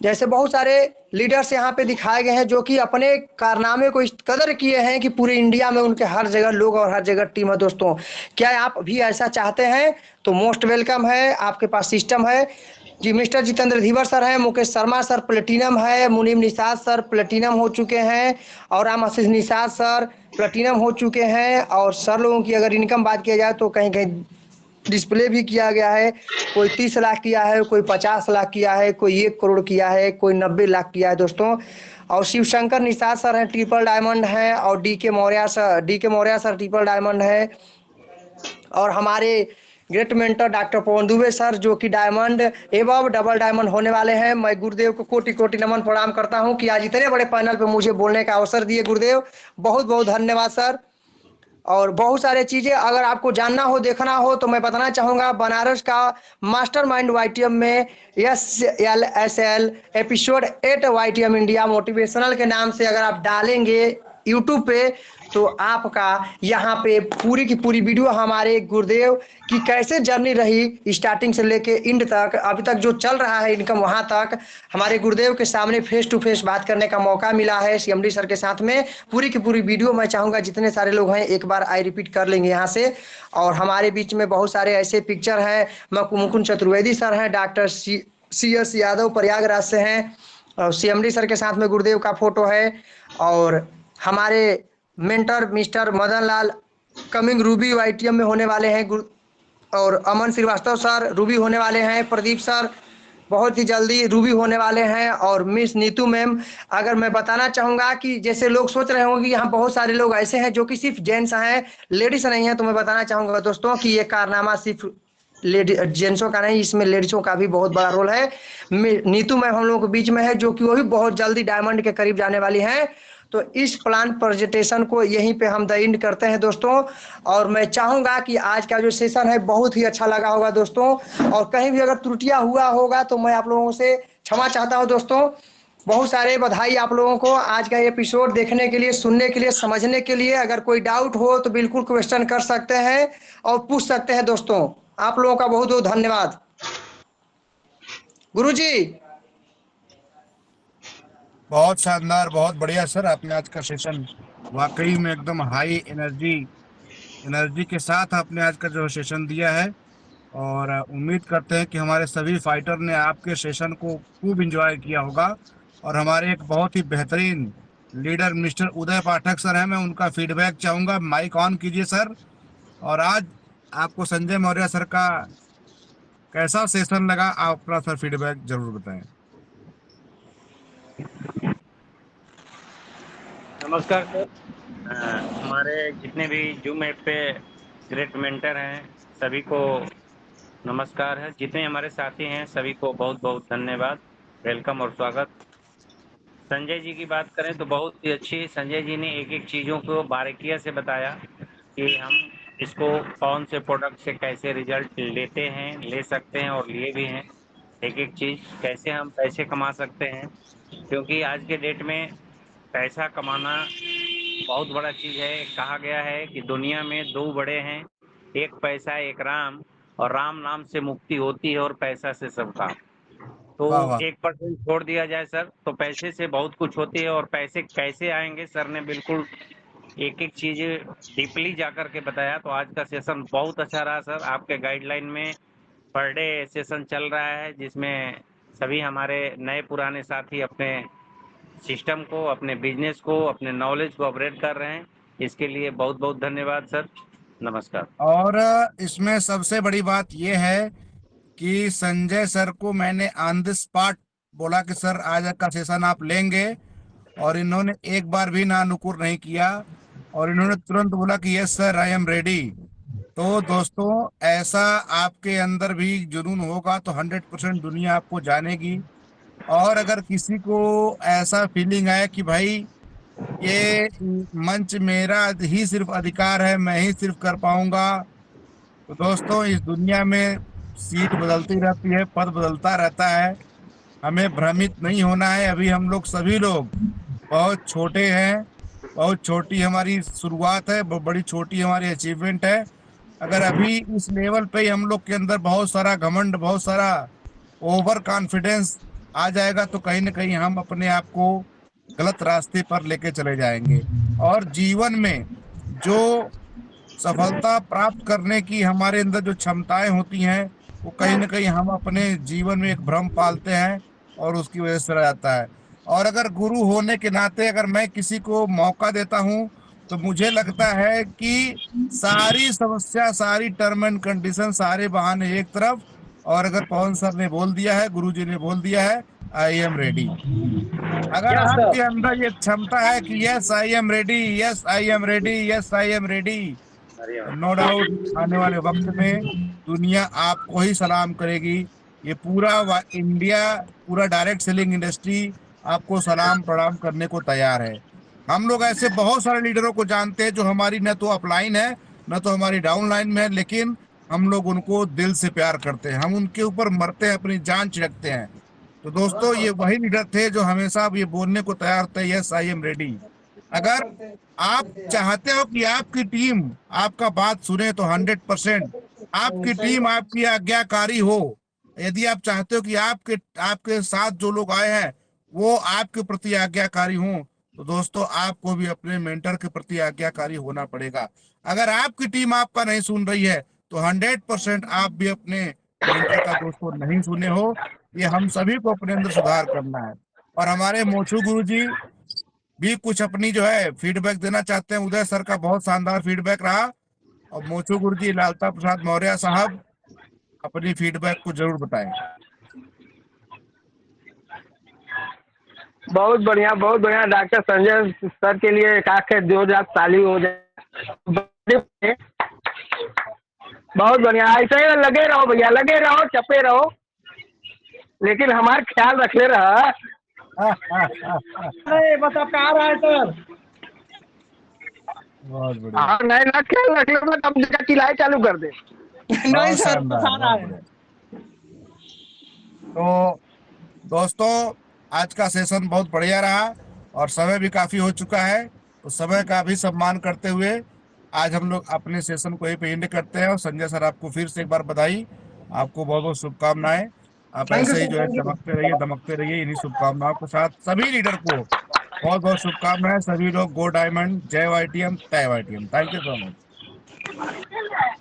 जैसे बहुत सारे लीडर्स यहाँ पे दिखाए गए हैं, जो कि अपने कारनामे को इस कदर किए हैं कि पूरे इंडिया में उनके हर जगह लोग और हर जगह टीम है दोस्तों। क्या आप भी ऐसा चाहते हैं तो मोस्ट वेलकम है, आपके पास सिस्टम है जी। मिस्टर जितेंद्र धीवर सर हैं, मुकेश शर्मा सर प्लेटिनम है, मुनीम निषाद सर प्लेटिनम हो चुके हैं, और राम आशीष निषाद सर प्लेटिनम हो चुके हैं। और सर लोगों की अगर इनकम बात किया जाए तो कहीं कहीं डिस्प्ले भी किया गया है। कोई 30 लाख किया है, कोई 50 लाख किया है, कोई 1 करोड़ किया है, कोई 90 लाख किया है दोस्तों। और शिवशंकर निषाद सर हैं, ट्रिपल डायमंड है, और डी के मौर्य सर ट्रिपल डायमंड है। और हमारे ग्रेट मेंटर डॉक्टर पवन दुबे सर, जो कि डायमंड एवं डबल डायमंड होने वाले हैं। मैं गुरुदेव को कोटि कोटि नमन प्रणाम करता हूं कि आज इतने बड़े पैनल पे मुझे बोलने का अवसर दिए। गुरुदेव बहुत बहुत धन्यवाद सर। और बहुत सारे चीज़ें अगर आपको जानना हो, देखना हो, तो मैं बताना चाहूँगा बनारस का मास्टरमाइंड वाईटीएम में SLSL episode 8 YTM India motivational के नाम से अगर आप डालेंगे यूट्यूब पे, तो आपका यहाँ पे पूरी की पूरी वीडियो हमारे गुरुदेव की कैसे जर्नी रही स्टार्टिंग से लेके एंड तक, अभी तक जो चल रहा है इनकम, वहाँ तक हमारे गुरुदेव के सामने फेस टू फेस बात करने का मौका मिला है सीएमडी सर के साथ में। पूरी की पूरी वीडियो मैं चाहूँगा जितने सारे लोग हैं एक बार आई रिपीट कर लेंगे यहाँ से। और हमारे बीच में बहुत सारे ऐसे पिक्चर हैं, मुकुंद चतुर्वेदी सर हैं, डॉक्टर CS यादव प्रयागराज से हैं, और सीएमडी सर के साथ में गुरुदेव का फोटो है। और हमारे mentor mister Madan Lal coming Ruby YTM में होने वाले हैं, और अमन श्रीवास्तव सर रूबी होने वाले हैं, प्रदीप सर बहुत ही जल्दी रूबी होने वाले हैं, और मिस नीतू मैम। अगर मैं बताना चाहूँगा कि जैसे लोग सोच रहे होंगे यहाँ बहुत सारे लोग ऐसे हैं जो कि सिर्फ जेंट्स हैं, लेडीज नहीं है, तो मैं बताना चाहूँगा दोस्तों कि ये कारनामा सिर्फ जेंट्सों का नहीं, इसमें लेडीजों का भी बहुत बड़ा रोल है। नीतू मैम हम लोगों के बीच में है, जो कि वो भी बहुत जल्दी डायमंड के करीब जाने वाली हैं। तो इस प्लान प्रेजेंटेशन को यहीं पे हम द एंड करते हैं दोस्तों। और मैं चाहूँगा कि आज का जो सेशन है बहुत ही अच्छा लगा होगा दोस्तों, और कहीं भी अगर त्रुटियां हुआ होगा तो मैं आप लोगों से क्षमा चाहता हूं दोस्तों। बहुत सारे बधाई आप लोगों को आज का एपिसोड देखने के लिए, सुनने के लिए, समझने के लिए। अगर कोई डाउट हो तो बिल्कुल क्वेश्चन कर सकते हैं और पूछ सकते हैं दोस्तों। आप लोगों का बहुत बहुत धन्यवाद। गुरुजी बहुत शानदार, बहुत बढ़िया सर। आपने आज का सेशन वाकई में एकदम हाई एनर्जी के साथ आपने आज का जो सेशन दिया है, और उम्मीद करते हैं कि हमारे सभी फाइटर ने आपके सेशन को खूब एंजॉय किया होगा। और हमारे एक बहुत ही बेहतरीन लीडर मिस्टर उदय पाठक सर हैं, मैं उनका फीडबैक चाहूँगा। माइक ऑन कीजिए सर। और आज आपको संजय मौर्य सर का कैसा सेशन लगा, आप अपना सर फीडबैक जरूर बताएं। नमस्कार सर। हमारे जितने भी जूम ऐप पे ग्रेट मेंटर हैं सभी को नमस्कार है। जितने हमारे साथी हैं सभी को बहुत बहुत धन्यवाद, वेलकम और स्वागत। संजय जी की बात करें तो बहुत ही अच्छी, संजय जी ने एक एक चीज़ों को बारीकियां से बताया कि हम इसको कौन से प्रोडक्ट से कैसे रिजल्ट लेते हैं, ले सकते हैं और लिए भी हैं। एक एक चीज़ कैसे हम पैसे कमा सकते हैं, क्योंकि आज के डेट में पैसा कमाना बहुत बड़ा चीज़ है। कहा गया है कि दुनिया में दो बड़े हैं, एक पैसा एक राम, और राम नाम से मुक्ति होती है और पैसा से सब काम। तो वाह वाह। 1% छोड़ दिया जाए सर तो पैसे से बहुत कुछ होती है। और पैसे कैसे आएंगे, सर ने बिल्कुल एक एक चीज डीपली जाकर के बताया। तो आज का सेशन बहुत अच्छा रहा सर। आपके गाइडलाइन में पर डे सेशन चल रहा है, जिसमें सभी हमारे नए पुराने साथी अपने सिस्टम को, अपने बिजनेस को, अपने नॉलेज को अपग्रेड कर रहे हैं। इसके लिए बहुत बहुत धन्यवाद सर। नमस्कार। और इसमें सबसे बड़ी बात यह है कि संजय सर को मैंने ऑन द स्पॉट बोला कि सर आज का सेशन आप लेंगे, और इन्होंने एक बार भी ना नुकुर नहीं किया, और इन्होंने तुरंत बोला कि yes sir I am ready. तो दोस्तों, ऐसा आपके अंदर भी जुनून होगा तो 100% दुनिया आपको जानेगी। और अगर किसी को ऐसा फीलिंग है कि भाई ये मंच मेरा ही सिर्फ अधिकार है, मैं ही सिर्फ कर पाऊंगा, तो दोस्तों इस दुनिया में सीट बदलती रहती है, पद बदलता रहता है, हमें भ्रमित नहीं होना है। अभी हम लोग सभी लोग बहुत छोटे हैं, बहुत छोटी हमारी शुरुआत है, बड़ी छोटी हमारी अचीवमेंट है। अगर अभी इस लेवल पे ही हम लोग के अंदर बहुत सारा घमंड, बहुत सारा ओवर कॉन्फिडेंस आ जाएगा तो कहीं ना कहीं हम अपने आप को गलत रास्ते पर लेके चले जाएंगे। और जीवन में जो सफलता प्राप्त करने की हमारे अंदर जो क्षमताएं होती हैं, वो कहीं ना कहीं हम अपने जीवन में एक भ्रम पालते हैं और उसकी वजह से रह जाता है। और अगर गुरु होने के नाते अगर मैं किसी को मौका देता हूं, तो मुझे लगता है कि सारी समस्या, सारी टर्म एंड कंडीशन, सारे बहाने एक तरफ, और अगर पवन सर ने बोल दिया है, गुरु जी ने बोल दिया है, आई एम रेडी। अगर यस आपके सर। अंदर ये क्षमता है कि yes I am ready, yes I am ready, yes I am ready, तो नो डाउट आने वाले वक्त में दुनिया आपको ही सलाम करेगी। ये पूरा इंडिया, पूरा डायरेक्ट सेलिंग इंडस्ट्री आपको सलाम प्रणाम करने को तैयार है। हम लोग ऐसे बहुत सारे लीडरों को जानते हैं जो हमारी न तो अपलाइन है, न तो हमारी डाउन लाइन में है, लेकिन हम लोग उनको दिल से प्यार करते हैं, हम उनके ऊपर मरते हैं, अपनी जान छिड़कते हैं। तो दोस्तों, ये वही लीडर थे जो हमेशा ये बोलने को तैयार थे, यस आई एम रेडी। अगर आप चाहते हो कि आपकी टीम आपका बात सुने तो 100% आपकी टीम आपकी आज्ञाकारी हो। यदि आप चाहते हो कि आपके आपके साथ जो लोग आए हैं वो आपके प्रति आज्ञाकारी हों, तो दोस्तों आपको भी अपने मेंटर के प्रति आज्ञाकारी होना पड़ेगा। अगर आपकी टीम आपका नहीं सुन रही है तो 100% आप भी अपने मेंटर का दोस्तों नहीं सुने हो। ये हम सभी को अपने अंदर सुधार करना है। और हमारे मोचू गुरु जी भी कुछ अपनी जो है फीडबैक देना चाहते हैं। उदय सर का बहुत शानदार फीडबैक रहा, और मोचू गुरु जी, लालता प्रसाद मौर्य साहब अपनी फीडबैक को जरूर बताएं। बहुत बढ़िया, बहुत बढ़िया। डॉक्टर संजय सर के लिए एक आंख 2,000 ताली हो जाए। बहुत बढ़िया, ऐसे ही लगे रहो भैया, लगे रहो, चपे रहो, लेकिन हमारा ख्याल रखे रहा। बस आप कहाँ रहा है सर? बहुत बढ़िया, हाँ, नहीं ना ख्याल रख लो तो कम जगह चिल्लाई चालू कर दे। नहीं बहुत सर, शानदार, बस आ रहा बहुत है। बढ़िया। तो दोस्तों, आज का सेशन बहुत बढ़िया रहा और समय भी काफी हो चुका है, तो समय का भी सम्मान करते हुए आज हम लोग अपने सेशन को यहीं पे एंड करते हैं। और संजय सर, आपको फिर से एक बार बधाई, आपको बहुत बहुत शुभकामनाएं। आप थैंक यू ऐसे ही सर, जो है थैंक यू। चमकते रहिए, दमकते रहिए। इन्हीं शुभकामनाओं के साथ सभी लीडर को बहुत बहुत शुभकामनाएं। सभी लोग गो डायमंड, जय वाईटीएम, तय YTM. Thank you so much.